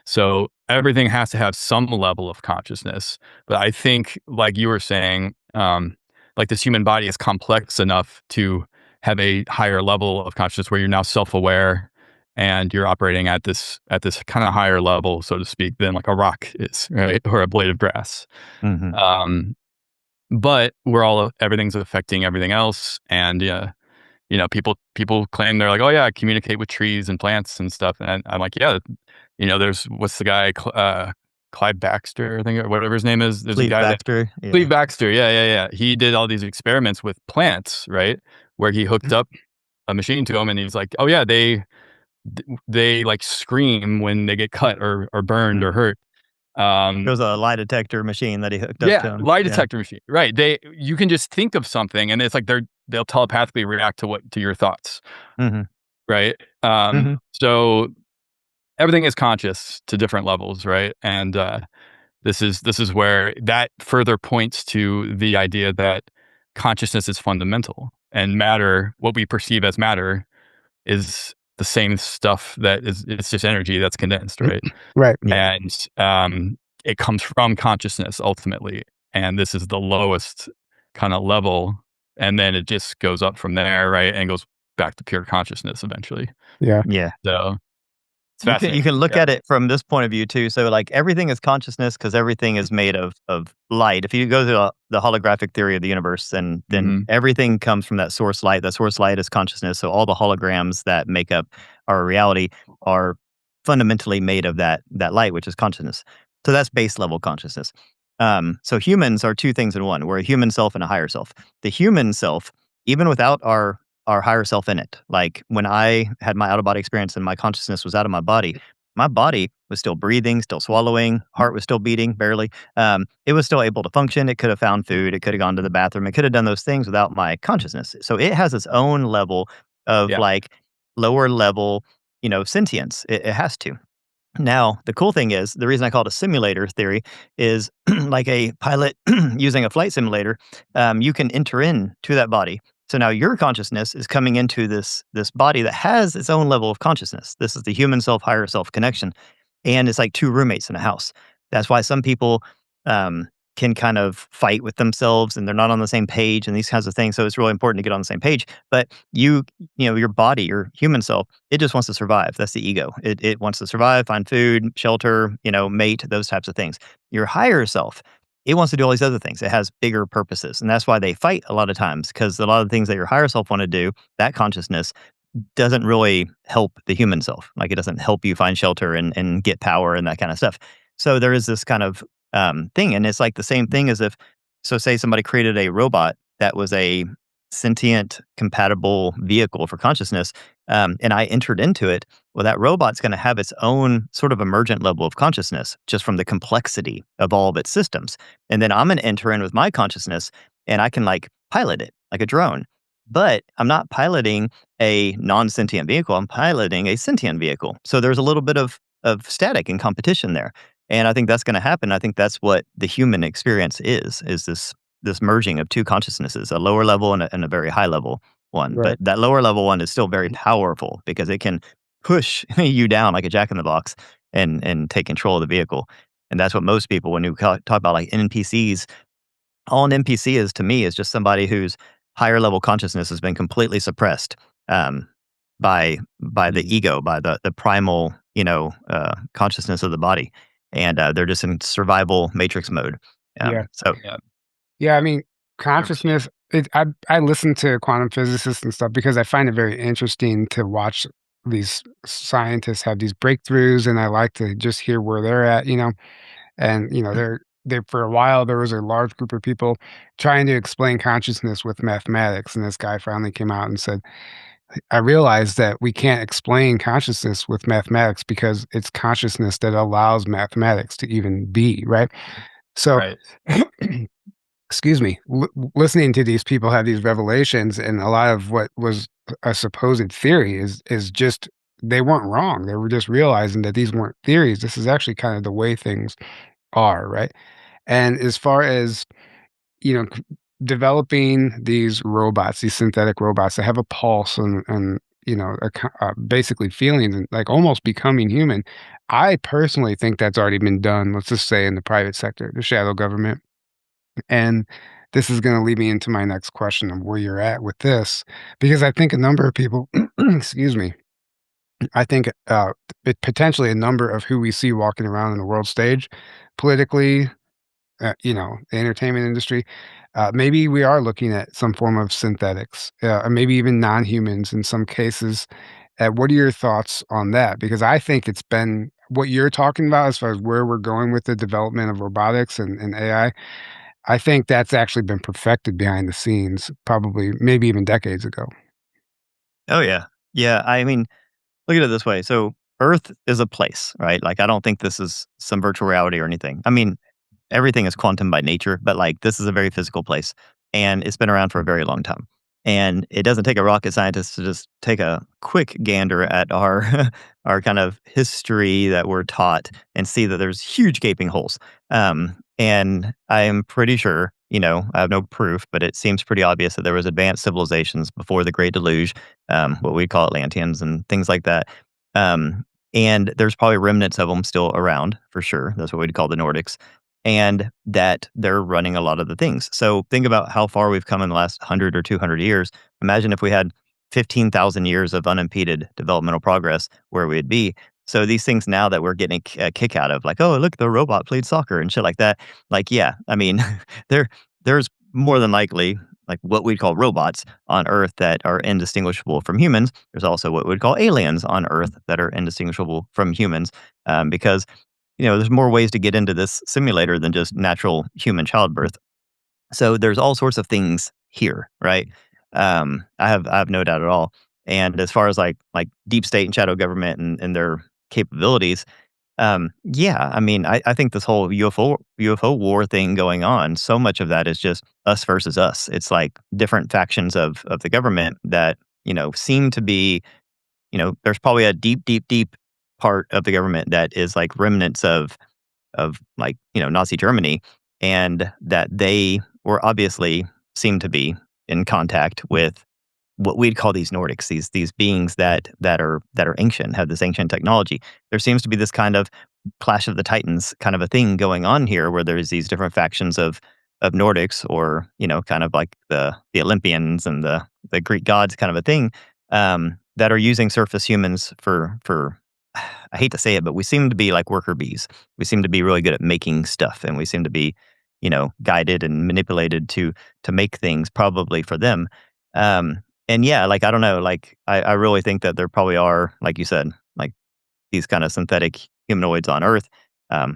So everything has to have some level of consciousness. But I think, like you were saying, like this human body is complex enough to have a higher level of consciousness where you're now self-aware and you're operating at this kind of higher level, so to speak, than like a rock is, right? Or a blade of grass. Mhm. Um, but everything's affecting everything else, and yeah, people claim they're like, "Oh yeah, I communicate with trees and plants and stuff," and I'm like, "Yeah, there's what's the guy, Clyde Baxter, I think, or whatever his name is. There's a Cleve guy that Baxter. Cleve Yeah. Baxter, yeah. He did all these experiments with plants, right, where he hooked up a machine to them, and he's like, "Oh yeah, they like scream when they get cut or burned or Mhm. hurt." It Um, was a lie detector machine that he hooked up yeah, to him. lie Yeah. detector machine, right? You can just think of something, and it's like they'll telepathically react to your thoughts, Mhm. right? Mhm. So everything is conscious to different levels, right? And this is where that further points to the idea that consciousness is fundamental, and matter, what we perceive as matter, is the same stuff that is, it's just energy that's condensed, right? Right. Yeah. And it comes from consciousness ultimately, and this is the lowest kind of level, and then it just goes up from there, right? And goes back to pure consciousness eventually. Yeah. Yeah. So it's You fascinating. can look Yeah. at it from this point of view too. So like everything is consciousness because everything is made of light. If you go to the holographic theory of the universe, then Hmm. everything comes from that source light. That source light is consciousness. So all the holograms that make up our reality are fundamentally made of that light, which is consciousness. So that's base level consciousness. So humans are two things in one. We're a human self and a higher self. The human self, even without our higher self in it. Like when I had my out of body experience and my consciousness was out of my body was still breathing, still swallowing, heart was still beating barely. It was still able to function. It could have found food. It could have gone to the bathroom. It could have done those things without my consciousness. So it has its own level of Yeah. like lower level, sentience. It has to. Now, the cool thing is, the reason I call it a simulator theory is like a pilot using a flight simulator, you can enter into that body. So now your consciousness is coming into this body that has its own level of consciousness. This is the human self, higher self connection. And it's like two roommates in a house. That's why some people um, can kind of fight with themselves and they're not on the same page and these kinds of things. So it's really important to get on the same page. But your body, your human self, it just wants to survive. That's the ego. It wants to survive, find food, shelter, mate, those types of things. Your higher self, it wants to do all these other things. It has bigger purposes. And that's why they fight a lot of times because a lot of the things that your higher self want to do, that consciousness doesn't really help the human self. Like it doesn't help you find shelter and get power and that kind of stuff. So there is this kind of thing. And it's like the same thing as if, so say somebody created a robot that was a sentient, compatible vehicle for consciousness, and I entered into it. Well, that robot's going to have its own sort of emergent level of consciousness just from the complexity of all of its systems. And then I'm going to enter in with my consciousness and I can like pilot it like a drone. But I'm not piloting a non-sentient vehicle. I'm piloting a sentient vehicle. So there's a little bit of static and competition there. And I think that's going to happen. I think that's what the human experience is this merging of two consciousnesses, a lower level and a very high level one. Right. But that lower level one is still very powerful because it can push you down like a jack in the box and take control of the vehicle. And that's what most people, when you talk about like NPCs, all an NPC is to me is just somebody whose higher level consciousness has been completely suppressed um, by the ego, by the primal consciousness of the body, and they're just in survival matrix mode. Yeah. So Yeah. Yeah. I mean, 100%. consciousness. I listen to quantum physicists and stuff because I find it very interesting to watch these scientists have these breakthroughs, and I like to just hear where they're at. And they're for a while there was a large group of people trying to explain consciousness with mathematics, and this guy finally came out and said, I realized that we can't explain consciousness with mathematics because it's consciousness that allows mathematics to even be, right? So, Right. excuse me, listening to these people have these revelations, and a lot of what was a supposed theory is just they weren't wrong. They were just realizing that these weren't theories. This is actually kind of the way things are, right? And as far as you know, developing these robots, these synthetic robots that have a pulse and basically feelings and like almost becoming human. I personally think that's already been done. Let's just say in the private sector, the shadow government. And this is going to lead me into my next question of where you're at with this, because I think a number of people, excuse me, I think potentially a number of who we see walking around in the world stage, politically, the entertainment industry, maybe we are looking at some form of synthetics, or maybe even non-humans in some cases. What are your thoughts on that? Because I think it's been what you're talking about as far as where we're going with the development of robotics and AI. I think that's actually been perfected behind the scenes, probably maybe even decades ago. Oh yeah. Yeah. I mean, look at it this way. So Earth is a place, right? Like I don't think this is some virtual reality or anything. I mean, everything is quantum by nature, but like this is a very physical place and it's been around for a very long time. And it doesn't take a rocket scientist to just take a quick gander at our our kind of history that we're taught and see that there's huge gaping holes. And I am pretty sure, I have no proof, but it seems pretty obvious that there was advanced civilizations before the Great Deluge, what we call Atlanteans and things like that. Um, and there's probably remnants of them still around for sure. That's what we'd call the Nordics and that they're running a lot of the things. So think about how far we've come in the last 100 or 200 years. Imagine if we had 15,000 years of unimpeded developmental progress, where we'd be. So these things now that we're getting a kick out of, like, oh, look, the robot played soccer and shit like that. Like, yeah, I mean, there's more than likely like what we'd call robots on Earth that are indistinguishable from humans. There's also what we'd call aliens on Earth that are indistinguishable from humans, because there's more ways to get into this simulator than just natural human childbirth. So there's all sorts of things here, right? I have no doubt at all. And as far as like deep state and shadow government and their capabilities, yeah, I mean, I think this whole UFO war thing going on, so much of that is just us versus us. It's like different factions of the government that seem to be there's probably a deep, deep, deep part of the government that is like remnants of like, Nazi Germany, and that they were obviously seem to be in contact with what we'd call these Nordics, these beings that are ancient, have this ancient technology. There seems to be this kind of Clash of the Titans kind of a thing going on here, where there's these different factions of Nordics, or kind of like the Olympians and the Greek gods, kind of a thing, that are using surface humans for I hate to say it, but we seem to be like worker bees. We seem to be really good at making stuff, and we seem to be, guided and manipulated to make things probably for them. And yeah, like I don't know, like I really think that there probably are, like you said, like these kind of synthetic humanoids on Earth.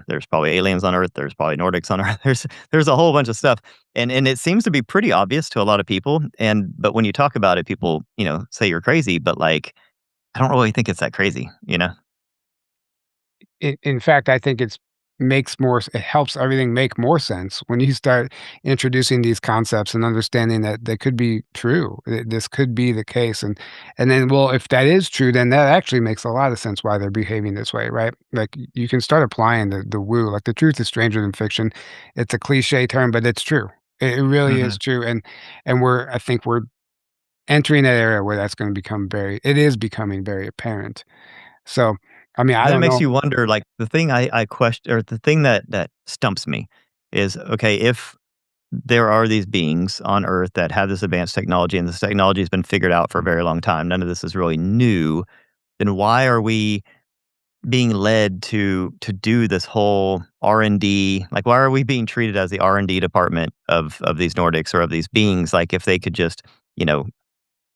There's probably aliens on Earth. There's probably Nordics on Earth. There's a whole bunch of stuff, and it seems to be pretty obvious to a lot of people. But when you talk about it, people say you're crazy. But like, I don't really think it's that crazy. In fact, I think it helps everything make more sense when you start introducing these concepts and understanding that they could be true. This could be the case, and then, well, if that is true, then that actually makes a lot of sense why they're behaving this way, right? Like you can start applying the woo, like the truth is stranger than fiction. It's a cliche term, but it's true. It really Hmm. is true, and I think we're entering that area where that's going to become it is becoming very apparent. So, I mean, I Then it don't makes know. you wonder. Like the thing I question, or the thing that stumps me, is okay if there are these beings on Earth that have this advanced technology, and this technology has been figured out for a very long time. None of this is really new. Then why are we being led to do this whole R&D? Like, why are we being treated as the R&D department of these Nordics or of these beings? Like, if they could just, you know.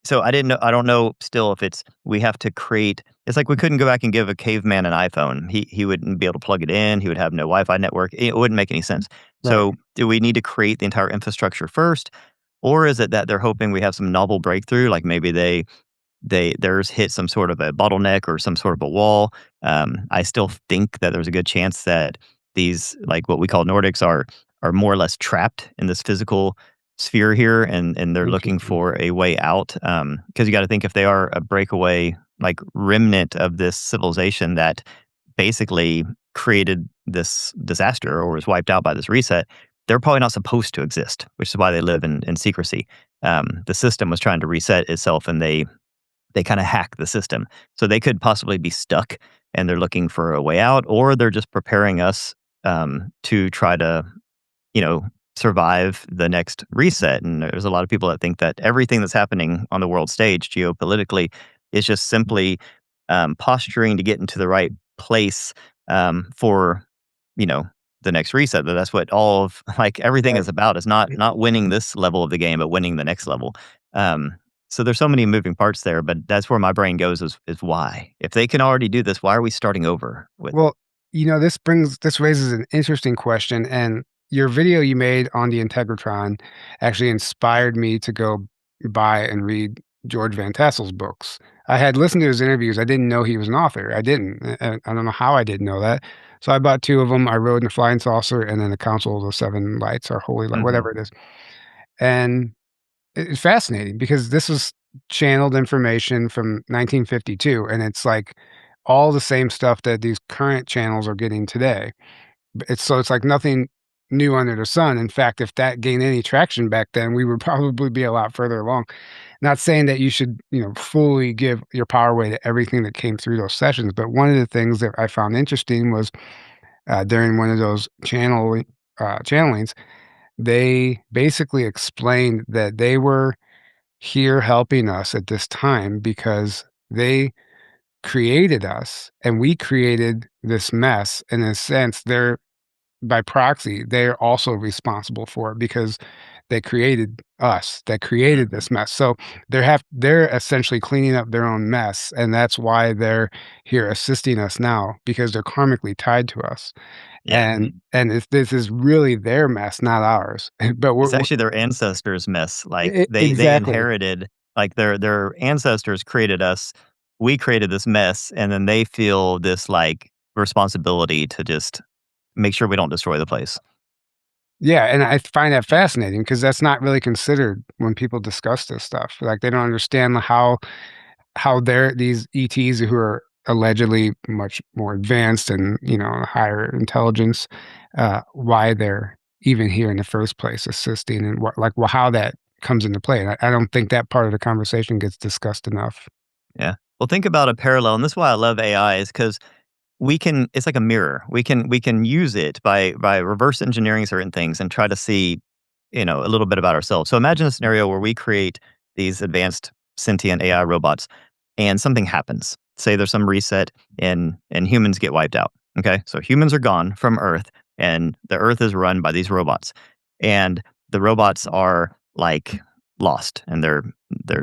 So I don't know still if it's we have to create. It's like we couldn't go back and give a caveman an iPhone. He wouldn't be able to plug it in. He would have no Wi-Fi network. It wouldn't make any sense. Right. So do we need to create the entire infrastructure first? Or is it that they're hoping we have some novel breakthrough, like maybe they theirs hit some sort of a bottleneck or some sort of a wall. I still think that there's a good chance that these, like what we call Nordics, are more or less trapped in this physical sphere here, and they're looking Interesting. for a way out. Because you got to think, if they are a breakaway, like remnant of this civilization that basically created this disaster or was wiped out by this reset, they're probably not supposed to exist, which is why they live in secrecy. The system was trying to reset itself, and they kind of hack the system. So they could possibly be stuck, and they're looking for a way out, or they're just preparing us to try to, survive the next reset. And there's a lot of people that think that everything that's happening on the world stage geopolitically is just simply posturing to get into the right place for, the next reset. But that's what all of like everything Right. is about. Is not winning this level of the game, but winning the next level. So there's so many moving parts there, but that's where my brain goes is why? If they can already do this, why are we starting over with it? Well, this raises an interesting question, and your video you made on the Integratron actually inspired me to go buy and read George Van Tassel's books. I had listened to his interviews. I didn't know he was an author. I didn't. I don't know how I didn't know that. So I bought 2 of them. I rode in the Flying Saucer and then the Council of the Seven Lights or Holy Light, Mhm. whatever it is. And it's fascinating because this was channeled information from 1952, and it's like all the same stuff that these current channels are getting today. It's like nothing new under the sun. In fact, if that gained any traction back then, we would probably be a lot further along. Not saying that you should, fully give your power away to everything that came through those sessions, but one of the things that I found interesting was during one of those channelings, they basically explained that they were here helping us at this time because they created us and we created this mess. In a sense, they're by proxy, they're also responsible for it because they created us, that created Mhm. this mess. So they're essentially cleaning up their own mess, and that's why they're here assisting us now because they're karmically tied to us. Yeah. And this is really their mess, not ours. But It's we're actually their ancestors' mess. Like they exactly. inherited, like their ancestors created us. We created this mess, and then they feel this like responsibility to just make sure we don't destroy the place. Yeah, and I find that fascinating because that's not really considered when people discuss this stuff. Like, they don't understand how they're these ETs who are allegedly much more advanced and, higher intelligence, why they're even here in the first place assisting and how that comes into play, and I don't think that part of the conversation gets discussed enough. Yeah. Well, think about a parallel, and this is why I love AI, is because we can. It's like a mirror. We can use it by reverse engineering certain things and try to see, a little bit about ourselves. So imagine a scenario where we create these advanced sentient AI robots, and something happens. Say there's some reset, and humans get wiped out. Okay, so humans are gone from Earth, and the Earth is run by these robots, and the robots are like lost, and they're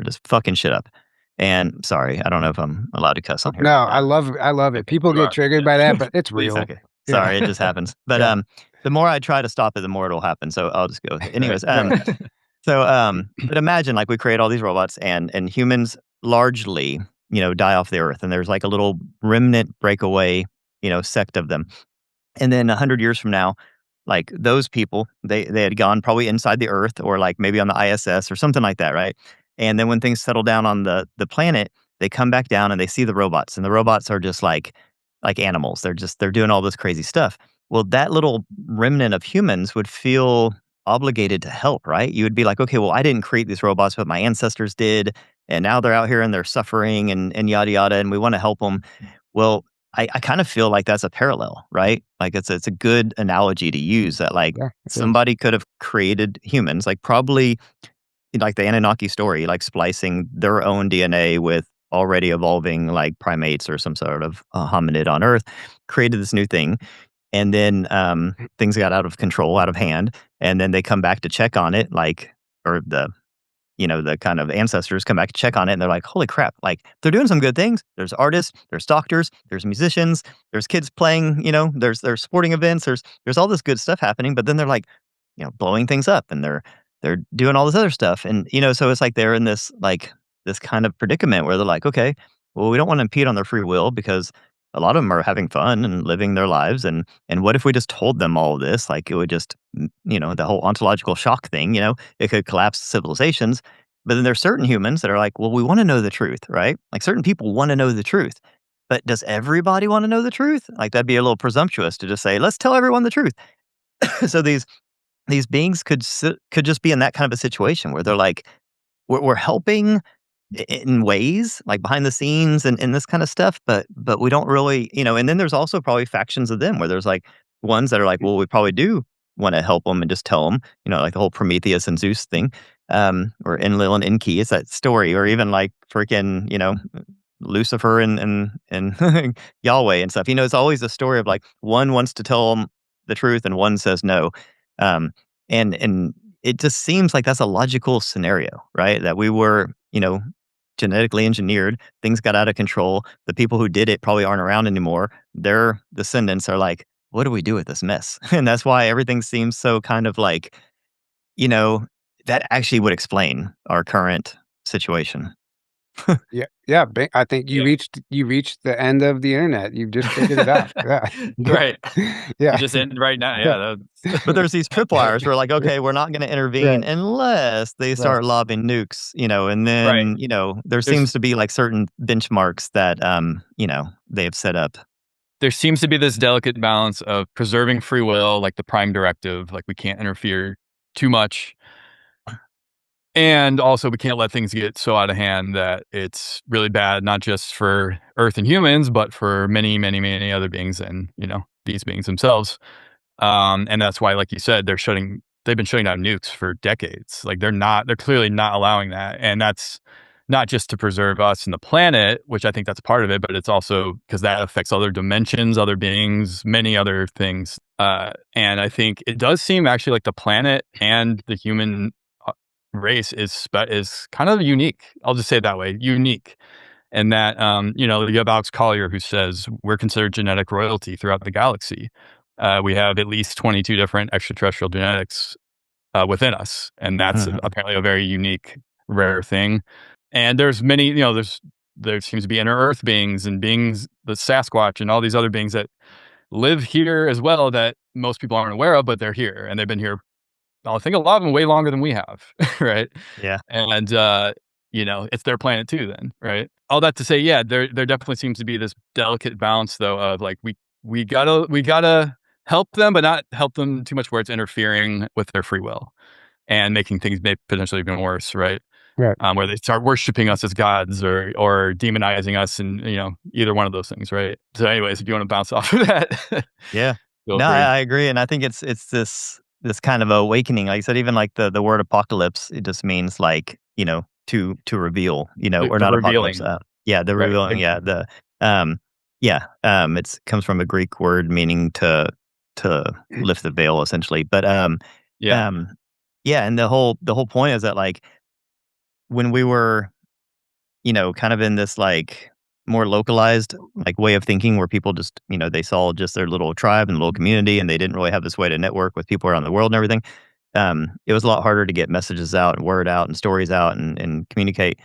just fucking shit up. And sorry, I don't know if I'm allowed to cuss on No, here. I love it. Okay, People You get are. triggered by Yeah. that, but it's please. real. Okay, Yeah. sorry, it just happens. But Yeah. the more I try to stop it, the more it'll happen. So I'll just go with it. Right. Anyways, Right. so but imagine like we create all these robots, and humans largely, die off the earth, and there's like a little remnant breakaway, sect of them. And then 100 years from now, like those people, they had gone probably inside the earth or like maybe on the ISS or something like that, right? And then when things settle down on the planet, they come back down and they see the robots, and the robots are just like animals. They're doing all this crazy stuff. Well, that little remnant of humans would feel obligated to help, right? You would be like, okay, well, I didn't create these robots, but my ancestors did, and now they're out here and they're suffering and yada yada, and we want to help them. Well, I kind of feel like that's a parallel, right? Like it's a good analogy to use, that like Yeah, it is. somebody could have created humans, like probably like the Anunnaki story, like splicing their own DNA with already evolving like primates or some sort of hominid on Earth, created this new thing, and then things got out of control, out of hand, and then they come back to check on it, like or the kind of ancestors come back to check on it, and they're like, "Holy crap! Like they're doing some good things. There's artists, there's doctors, there's musicians, there's kids playing. There's sporting events. There's all this good stuff happening. But then they're like, blowing things up, and they're doing all this other stuff, and so it's like they're in this like this kind of predicament where they're like, okay, well, we don't want to impede on their free will because a lot of them are having fun and living their lives. And what if we just told them all of this? Like it would just, the whole ontological shock thing, it could collapse civilizations. But then there's certain humans that are like, well, we want to know the truth, right? Like certain people want to know the truth. But does everybody want to know the truth? Like that'd be a little presumptuous to just say, let's tell everyone the truth. So these beings could just be in that kind of a situation where they're like, we're helping in ways like behind the scenes and this kind of stuff, but we don't really, and then there's also probably factions of them where there's like ones that are like, well, we probably do want to help them and just tell them, like the whole Prometheus and Zeus thing, or Enlil and Enki, it's that story, or even like freaking, Lucifer and Yahweh and stuff. It's always a story of like one wants to tell them the truth and one says no. And it just seems like that's a logical scenario, right? That we were, genetically engineered, things got out of control. The people who did it probably aren't around anymore. Their descendants are like, what do we do with this mess? And that's why everything seems so kind of like, that actually would explain our current situation. Yeah. I think you Yeah. reached the end of the internet. You've just figured it out. Yeah. Right. Yeah. Just ended right now. Yeah. But there's these tripwires where like, okay, we're not going to intervene Right. unless they start lobbing nukes, and then, there There's- seems to be like certain benchmarks that, they have set up. There seems to be this delicate balance of preserving free will, like the prime directive, like we can't interfere too much. And also, we can't let things get so out of hand that it's really bad, not just for Earth and humans, but for many, many, many other beings and, these beings themselves. And that's why, like you said, they've been shutting down nukes for decades. Like they're clearly not allowing that. And that's not just to preserve us and the planet, which I think that's part of it, but it's also because that affects other dimensions, other beings, many other things. And I think it does seem actually like the planet and the human race is kind of unique. I'll just say it that way, unique. And that, you have Alex Collier who says we're considered genetic royalty throughout the galaxy. We have at least 22 different extraterrestrial genetics within us. And that's apparently a very unique, rare thing. And there's many, there seems to be inner Earth beings and beings, the Sasquatch and all these other beings that live here as well that most people aren't aware of, but they're here and they've been here. I think a lot of them way longer than we have, right? Yeah. And, it's their planet too then, right? All that to say, yeah, there definitely seems to be this delicate balance though of like, we gotta help them, but not help them too much where it's interfering with their free will and making things potentially even worse, right? Right. Where they start worshiping us as gods or demonizing us and, either one of those things, right? So anyways, if you want to bounce off of that. Yeah. feel No, free. I agree. And I think it's this kind of awakening. Like you said, even like the word apocalypse, it just means like, to reveal, or the not revealing. apocalypse. Yeah, the Right. revealing. Yeah. It comes from a Greek word meaning to lift the veil essentially. But, Yeah. and the whole point is that like when we were, kind of in this like more localized like way of thinking where people just, they saw just their little tribe and little community and they didn't really have this way to network with people around the world and everything. It was a lot harder to get messages out and word out and stories out and communicate.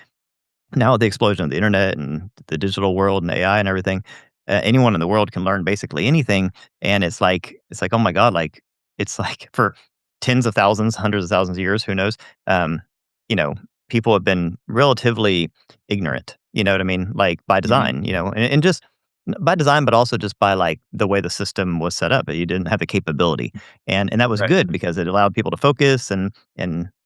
Now with the explosion of the internet and the digital world and AI and everything, anyone in the world can learn basically anything. And it's like, oh my God, like it's like for tens of thousands, hundreds of thousands of years, who knows? People have been relatively ignorant, you know what I mean? Like by design, and just by design, but also just by like the way the system was set up. You didn't have the capability. And that was Right. good because it allowed people to focus and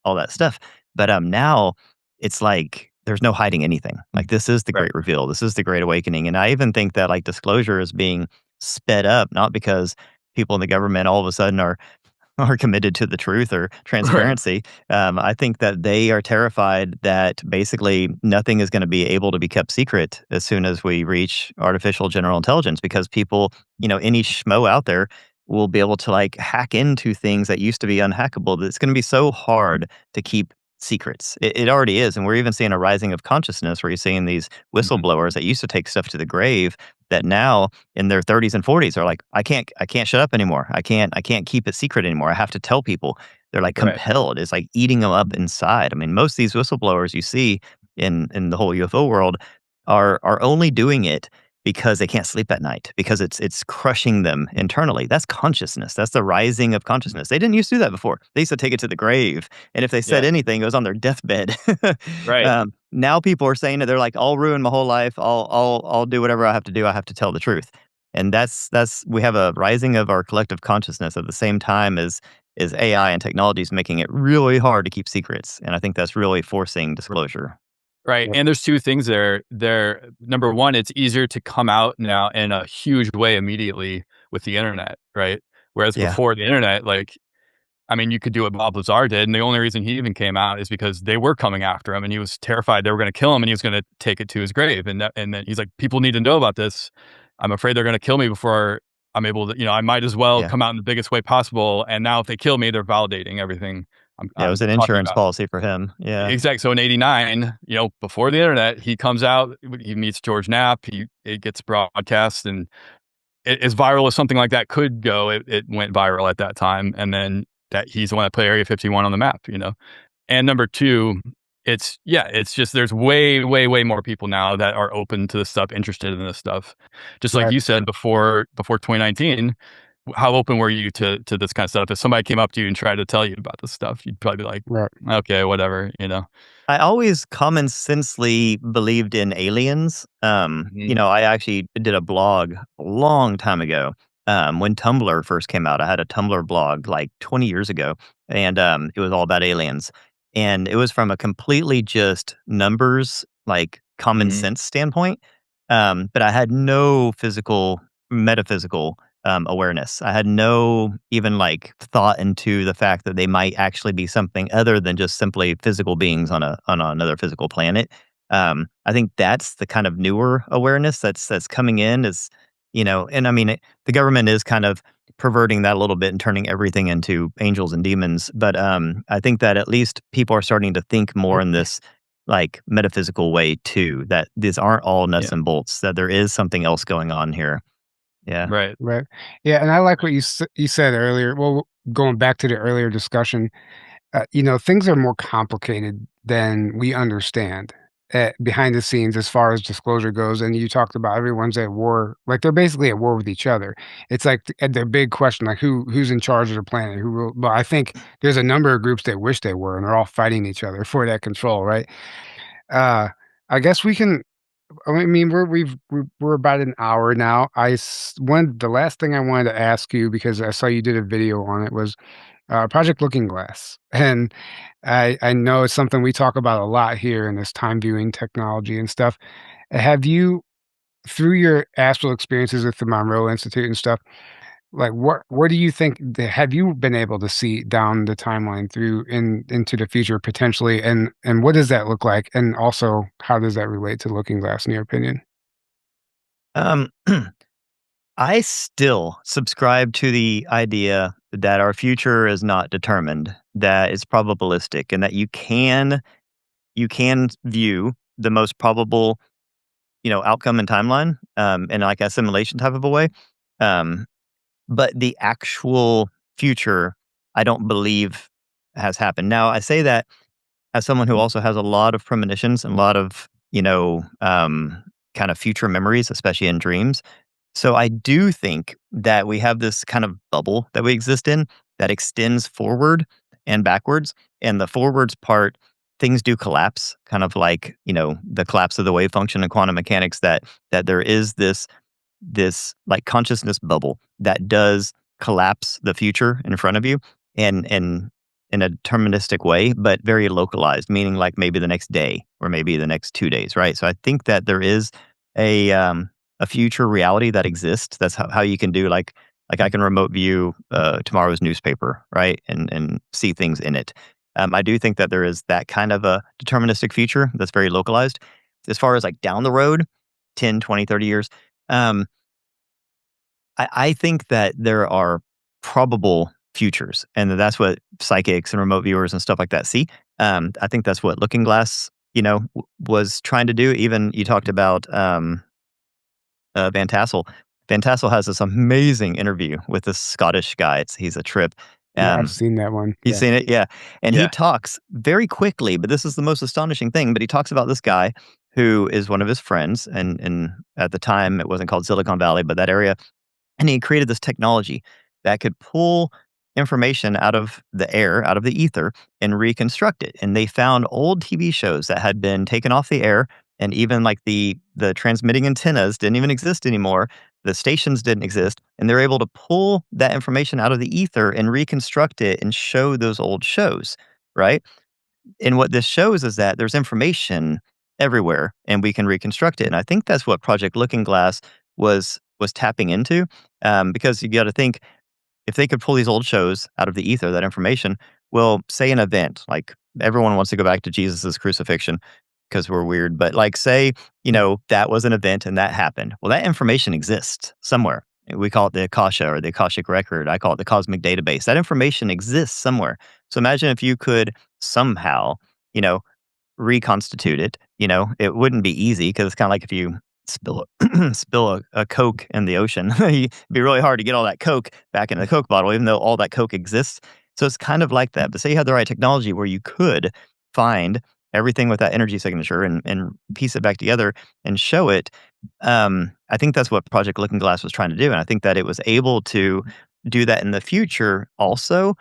all that stuff. But now it's like there's no hiding anything. Like this is the Right. great reveal. This is the great awakening. And I even think that like disclosure is being sped up, not because people in the government all of a sudden are committed to the truth or transparency. I think that they are terrified that basically nothing is going to be able to be kept secret as soon as we reach artificial general intelligence, because people, any schmo out there will be able to like hack into things that used to be unhackable. That it's going to be so hard to keep secrets. It already is. And we're even seeing a rising of consciousness where you're seeing these whistleblowers that used to take stuff to the grave that now in their 30s and 40s are like, I can't shut up anymore. I can't keep it secret anymore. I have to tell people. They're like Right. compelled. It's like eating them up inside. I mean, most of these whistleblowers you see in the whole UFO world are only doing it because they can't sleep at night, because it's crushing them internally. That's consciousness. That's the rising of consciousness. They didn't used to do that before. They used to take it to the grave, and if they said Yeah. anything, it was on their deathbed. Right. Now people are saying that they're like, I'll ruin my whole life. I'll do whatever I have to do. I have to tell the truth. And that's we have a rising of our collective consciousness at the same time as AI and technology is making it really hard to keep secrets. And I think that's really forcing disclosure. Right. Yep. And there's two things there. Number one, it's easier to come out now in a huge way immediately with the internet, right? Whereas Yeah. before the internet, like, I mean, you could do what Bob Lazar did, and the only reason he even came out is because they were coming after him, and he was terrified they were going to kill him, and he was going to take it to his grave. And then he's like, people need to know about this. I'm afraid they're going to kill me before I'm able to. I might as well Yeah. come out in the biggest way possible. And now, if they kill me, they're validating everything Yeah, it was an talking insurance about. policy for him. Yeah. Exactly. So in '89, before the internet, he comes out, he meets George Knapp, it gets broadcast, and as viral as something like that could go, it went viral at that time. And then that he's the one that put Area 51 on the map, And number two, it's just there's way, way, way more people now that are open to this stuff, interested in this stuff. Just like Right. you said before 2019, how open were you to this kind of stuff? If somebody came up to you and tried to tell you about this stuff, you'd probably be like, Right. okay, whatever, I always common sensely believed in aliens. Mhm. I actually did a blog a long time ago. When Tumblr first came out, I had a Tumblr blog like 20 years ago, and it was all about aliens. And it was from a completely just numbers, like common Mhm. sense standpoint. But I had no metaphysical awareness. I had no even like thought into the fact that they might actually be something other than just simply physical beings on another physical planet. I think that's the kind of newer awareness that's coming in and I mean the government is kind of perverting that a little bit and turning everything into angels and demons. But I think that at least people are starting to think more in this like metaphysical way too. That these aren't all nuts Yeah. and bolts. That there is something else going on here. Yeah. Right. Right. Yeah, and I like what you said earlier. Well, going back to the earlier discussion, things are more complicated than we understand behind the scenes as far as disclosure goes. And you talked about everyone's at war, like they're basically at war with each other. It's like the big question, like who's in charge of the planet? Who rule? But I think there's a number of groups that wish they were, and they're all fighting each other for that control, right? Uh, I guess we can. I mean, we're about an hour now. The last thing I wanted to ask you, because I saw you did a video on it, was Project Looking Glass, and I know it's something we talk about a lot here in this time viewing technology and stuff. Have you, through your astral experiences with the Monroe Institute and stuff, like what do you think? Have you been able to see down the timeline into the future potentially, and what does that look like? And also, how does that relate to Looking Glass in your opinion? Um, I still subscribe to the idea that our future is not determined, that it's probabilistic, and that you can view the most probable, outcome and timeline, in like a simulation type of a way. Um, but the actual future, I don't believe has happened. Now, I say that as someone who also has a lot of premonitions and a lot of, kind of future memories, especially in dreams. So I do think that we have this kind of bubble that we exist in that extends forward and backwards. And the forwards part, things do collapse, kind of like, the collapse of the wave function in quantum mechanics, that there is this like consciousness bubble that does collapse the future in front of you and in a deterministic way, but very localized, meaning like maybe the next day or maybe the next 2 days, right? So I think that there is a future reality that exists. That's how you can do like I can remote view tomorrow's newspaper, right? And see things in it. I do think that there is that kind of a deterministic future that's very localized. As far as like down the road, 10, 20, 30 years, um, I think that there are probable futures, and that's what psychics and remote viewers and stuff like that see. I think that's what Looking Glass, was trying to do. Even you talked about Van Tassel. Van Tassel has this amazing interview with this Scottish guy. He's a trip, Yeah, I've seen that one. You've Yeah. seen it? Yeah. And he Yeah. talks very quickly, but this is the most astonishing thing, but he talks about this guy who is one of his friends, and at the time, it wasn't called Silicon Valley, but that area, and he created this technology that could pull information out of the air, out of the ether, and reconstruct it. And they found old TV shows that had been taken off the air, and even like the transmitting antennas didn't even exist anymore. The stations didn't exist, and they're able to pull that information out of the ether and reconstruct it and show those old shows, right? And what this shows is that there's information everywhere, and we can reconstruct it. And I think that's what Project Looking Glass was tapping into, because you got to think, if they could pull these old shows out of the ether, that information, well, say an event, like everyone wants to go back to Jesus's crucifixion because we're weird, but like say, that was an event and that happened. Well, that information exists somewhere. We call it the Akasha or the Akashic record. I call it the cosmic database. That information exists somewhere. So imagine if you could somehow, you know, reconstitute it. It wouldn't be easy because it's kind of like if you spill a Coke in the ocean. It'd be really hard to get all that Coke back in the Coke bottle, even though all that Coke exists. So it's kind of like that. But say you had the right technology where you could find everything with that energy signature and piece it back together and show it. I think that's what Project Looking Glass was trying to do. And I think that it was able to do that in the future also,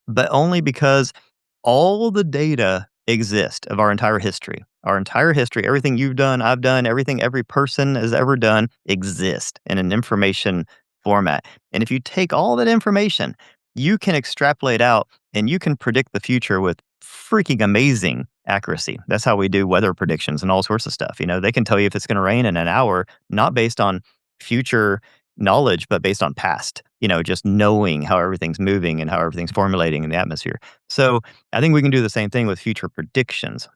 but only because all the data exist of our entire history. Our entire history, everything you've done, I've done, everything every person has ever done exists in an information format. And if you take all that information, you can extrapolate out and you can predict the future with freaking amazing accuracy. That's how we do weather predictions and all sorts of stuff. They can tell you if it's going to rain in an hour, not based on future knowledge, but based on past, just knowing how everything's moving and how everything's formulating in the atmosphere. So I think we can do the same thing with future predictions.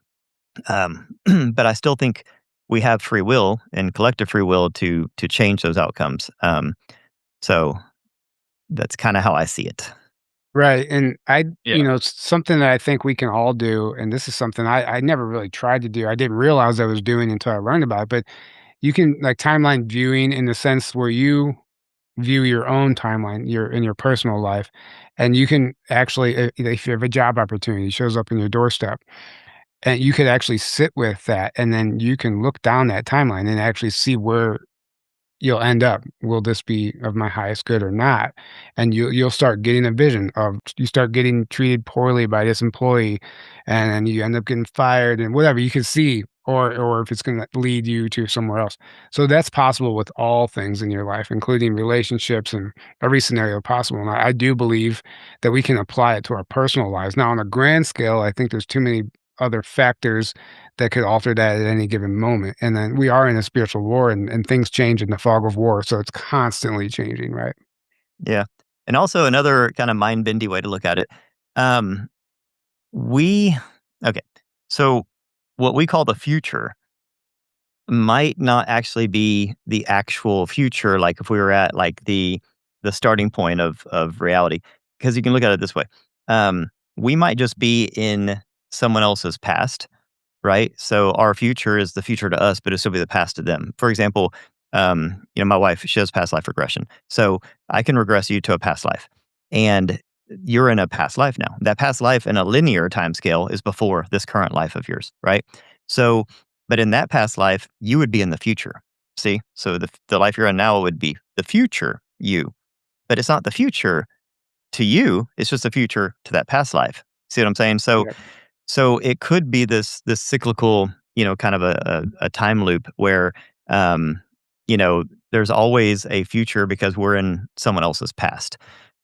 But I still think we have free will and collective free will to change those outcomes. So that's kind of how I see it. Right. And Yeah. it's something that I think we can all do. And this is something I never really tried to do. I didn't realize I was doing until I learned about it. But you can like timeline viewing in the sense where you view your own timeline, in your personal life, and you can actually, if you have a job opportunity shows up in your doorstep, and you could actually sit with that, and then you can look down that timeline and actually see where you'll end up. Will this be of my highest good or not? And you'll start getting a vision of you start getting treated poorly by this employee, and then you end up getting fired and whatever you can see, or if it's going to lead you to somewhere else. So that's possible with all things in your life, including relationships and every scenario possible. And I do believe that we can apply it to our personal lives. Now, on a grand scale, I think there's too many other factors that could alter that at any given moment. And then we are in a spiritual war, and things change in the fog of war. So it's constantly changing, right? Yeah. And also another kind of mind bendy way to look at it. Um, we, okay. So what we call the future might not actually be the actual future. Like if we were at like the starting point of reality, because you can look at it this way. We might just be in someone else's past, right? So our future is the future to us, but it'll still be the past to them. For example, my wife, she has past life regression. So I can regress you to a past life. And you're in a past life now. That past life in a linear time scale is before this current life of yours, right? So, but in that past life, you would be in the future. See? So the life you're in now would be the future you. But it's not the future to you, it's just the future to that past life. See what I'm saying? So Yep. so it could be this cyclical, kind of a time loop where, there's always a future because we're in someone else's past,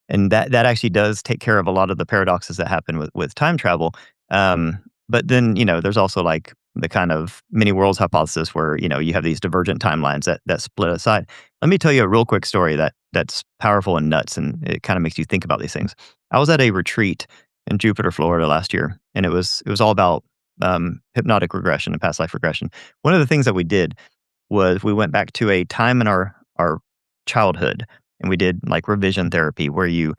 and that actually does take care of a lot of the paradoxes that happen with time travel. But then there's also like the kind of many worlds hypothesis where you have these divergent timelines that split aside. Let me tell you a real quick story that's powerful and nuts, and it kind of makes you think about these things. I was at a retreat in Jupiter, Florida last year, and it was all about hypnotic regression and past life regression. One of the things that we did was we went back to a time in our childhood, and we did like revision therapy, where you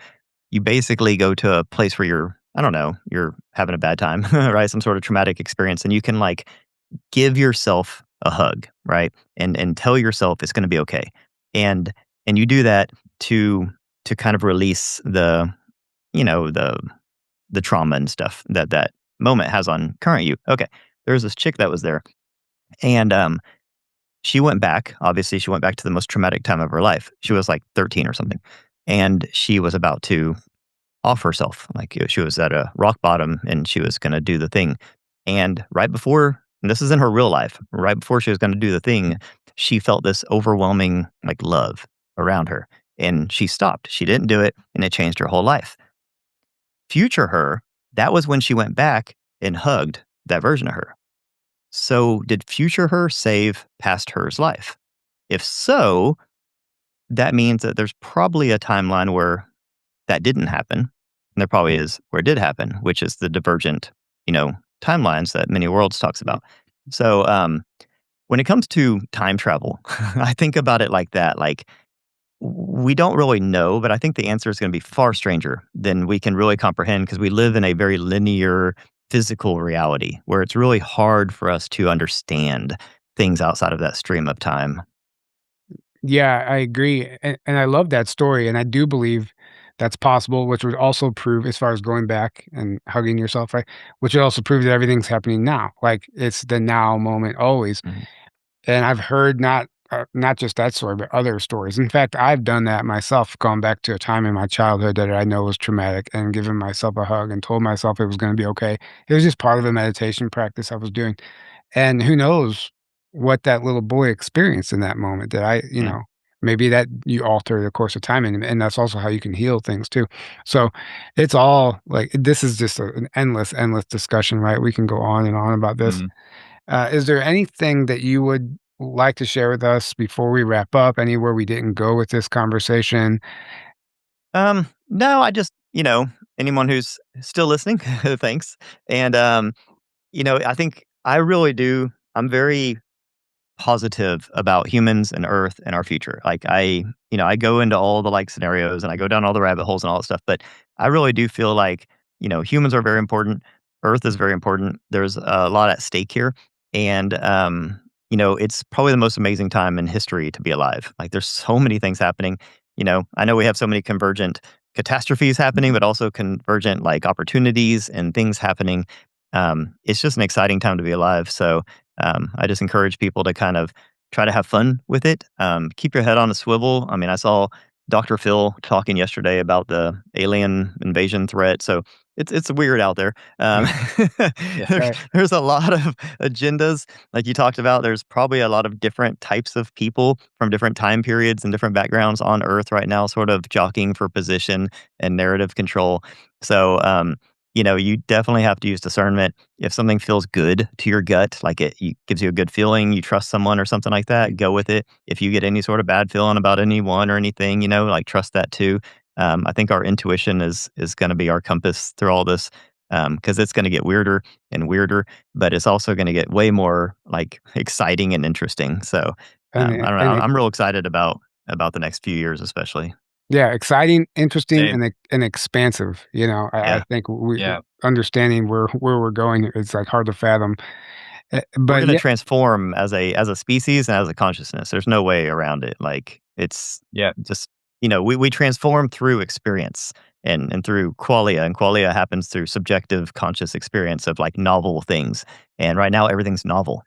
basically go to a place where you're having a bad time, right? Some sort of traumatic experience, and you can like give yourself a hug, right? And tell yourself it's going to be okay, and you do that to kind of release the the trauma and stuff that moment has on current you. Okay, there was this chick that was there, and she went back. Obviously, she went back to the most traumatic time of her life. She was like 13 or something, and she was about to off herself. Like she was at a rock bottom, and she was going to do the thing. And right before, and this is in her real life, right before she was going to do the thing, she felt this overwhelming like love around her, and she stopped. She didn't do it, and it changed her whole life. Future her, that was when she went back and hugged that version of her. So, did future her save past her's life? If so, that means that there's probably a timeline where that didn't happen. And there probably is where it did happen, which is the divergent, timelines that Many Worlds talks about. So, when it comes to time travel, I think about it like that. Like, we don't really know, but I think the answer is going to be far stranger than we can really comprehend because we live in a very linear physical reality where it's really hard for us to understand things outside of that stream of time. Yeah, I agree, and I love that story, and I do believe that's possible, which would also prove as far as going back and hugging yourself, right? Which would also prove that everything's happening now, like, it's the now moment always. Mhm. And I've heard not just that story, but other stories. In fact, I've done that myself, gone back to a time in my childhood that I know was traumatic and given myself a hug and told myself it was gonna be okay. It was just part of a meditation practice I was doing. And who knows what that little boy experienced in that moment that Mm. maybe that you alter the course of time and that's also how you can heal things too. So it's all like this is just an endless discussion, right? We can go on and on about this. Mhm. Is there anything that you would like to share with us before we wrap up? Anywhere we didn't go with this conversation? No, I just, anyone who's still listening, thanks. And, I think I really do. I'm very positive about humans and Earth and our future. Like I go into all the like scenarios and I go down all the rabbit holes and all that stuff. But I really do feel like, humans are very important. Earth is very important. There's a lot at stake here. And, it's probably the most amazing time in history to be alive. Like there's so many things happening. I know we have so many convergent catastrophes happening, but also convergent like opportunities and things happening. It's just an exciting time to be alive. So, I just encourage people to kind of try to have fun with it. Keep your head on a swivel. I mean, I saw Dr. Phil talking yesterday about the alien invasion threat. So it's weird out there. Yeah. Right. There's a lot of agendas, like you talked about. There's probably a lot of different types of people from different time periods and different backgrounds on Earth right now, sort of jockeying for position and narrative control. So, you definitely have to use discernment. If something feels good to your gut, like gives you a good feeling, you trust someone or something like that, go with it. If you get any sort of bad feeling about anyone or anything, like trust that too. I think our intuition is going to be our compass through all this because it's going to get weirder and weirder, but it's also going to get way more like exciting and interesting. So And I it, don't know. and it, I'm real excited about the next few years, especially. yeah, exciting, interesting, Same. and expansive. I Yeah. think we Yeah. understanding where we're going, it's like hard to fathom. We're But gonna yeah, transform as a species and as a consciousness. There's no way around it. Like, it's Yeah. just we transform through experience and through qualia, and qualia happens through subjective conscious experience of, like, novel things, and right now, everything's novel,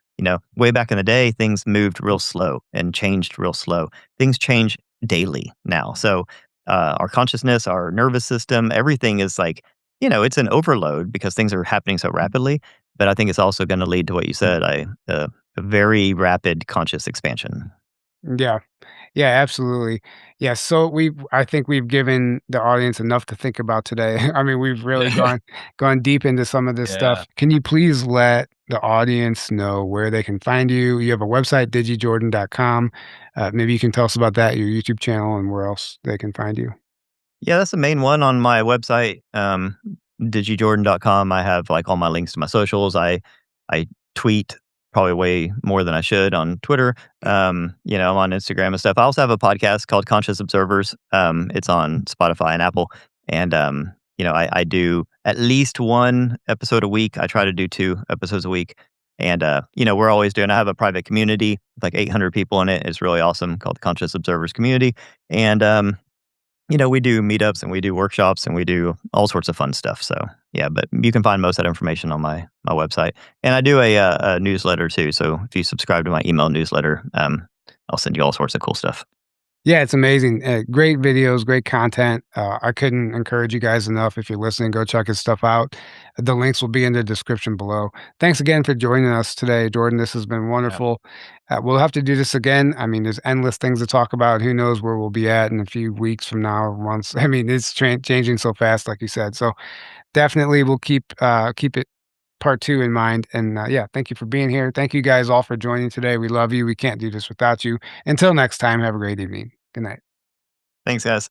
Way back in the day, things moved real slow and changed real slow. Things change daily now, so, our consciousness, our nervous system, everything is like, it's an overload because things are happening so rapidly, but I think it's also gonna lead to what you said, a very rapid conscious expansion. yeah, yeah, absolutely. Yeah, so I think we've given the audience enough to think about today. I mean, we've really gone deep into some of this Yeah. stuff. Can you please let the audience know where they can find you? You have a website, digijordan.com. Maybe you can tell us about that, your YouTube channel, and where else they can find you. Yeah, that's the main one on my website, digijordan.com. I have, like, all my links to my socials. I tweet probably way more than I should on Twitter. I'm on Instagram and stuff. I also have a podcast called Conscious Observers. It's on Spotify and Apple. And, I do at least one episode a week. I try to do 2 episodes a week. And, we're always doing I have a private community with, like, 800 people in it. It's really awesome, called the Conscious Observers Community. And, we do meetups and we do workshops and we do all sorts of fun stuff. So yeah, but you can find most of that information on my website. And I do a newsletter too. So if you subscribe to my email newsletter, I'll send you all sorts of cool stuff. Yeah, it's amazing. Great videos, great content. I couldn't encourage you guys enough. If you're listening, go check his stuff out. The links will be in the description below. Thanks again for joining us today, Jordan. This has been wonderful. We'll have to do this again. I mean, there's endless things to talk about. Who knows where we'll be at in a few weeks from now or months. I mean, it's changing so fast, like you said. So definitely we'll keep it part 2 in mind. And yeah, thank you for being here. Thank you guys all for joining today. We love you. We can't do this without you. Until next time, have a great evening. Good night. Thanks, guys.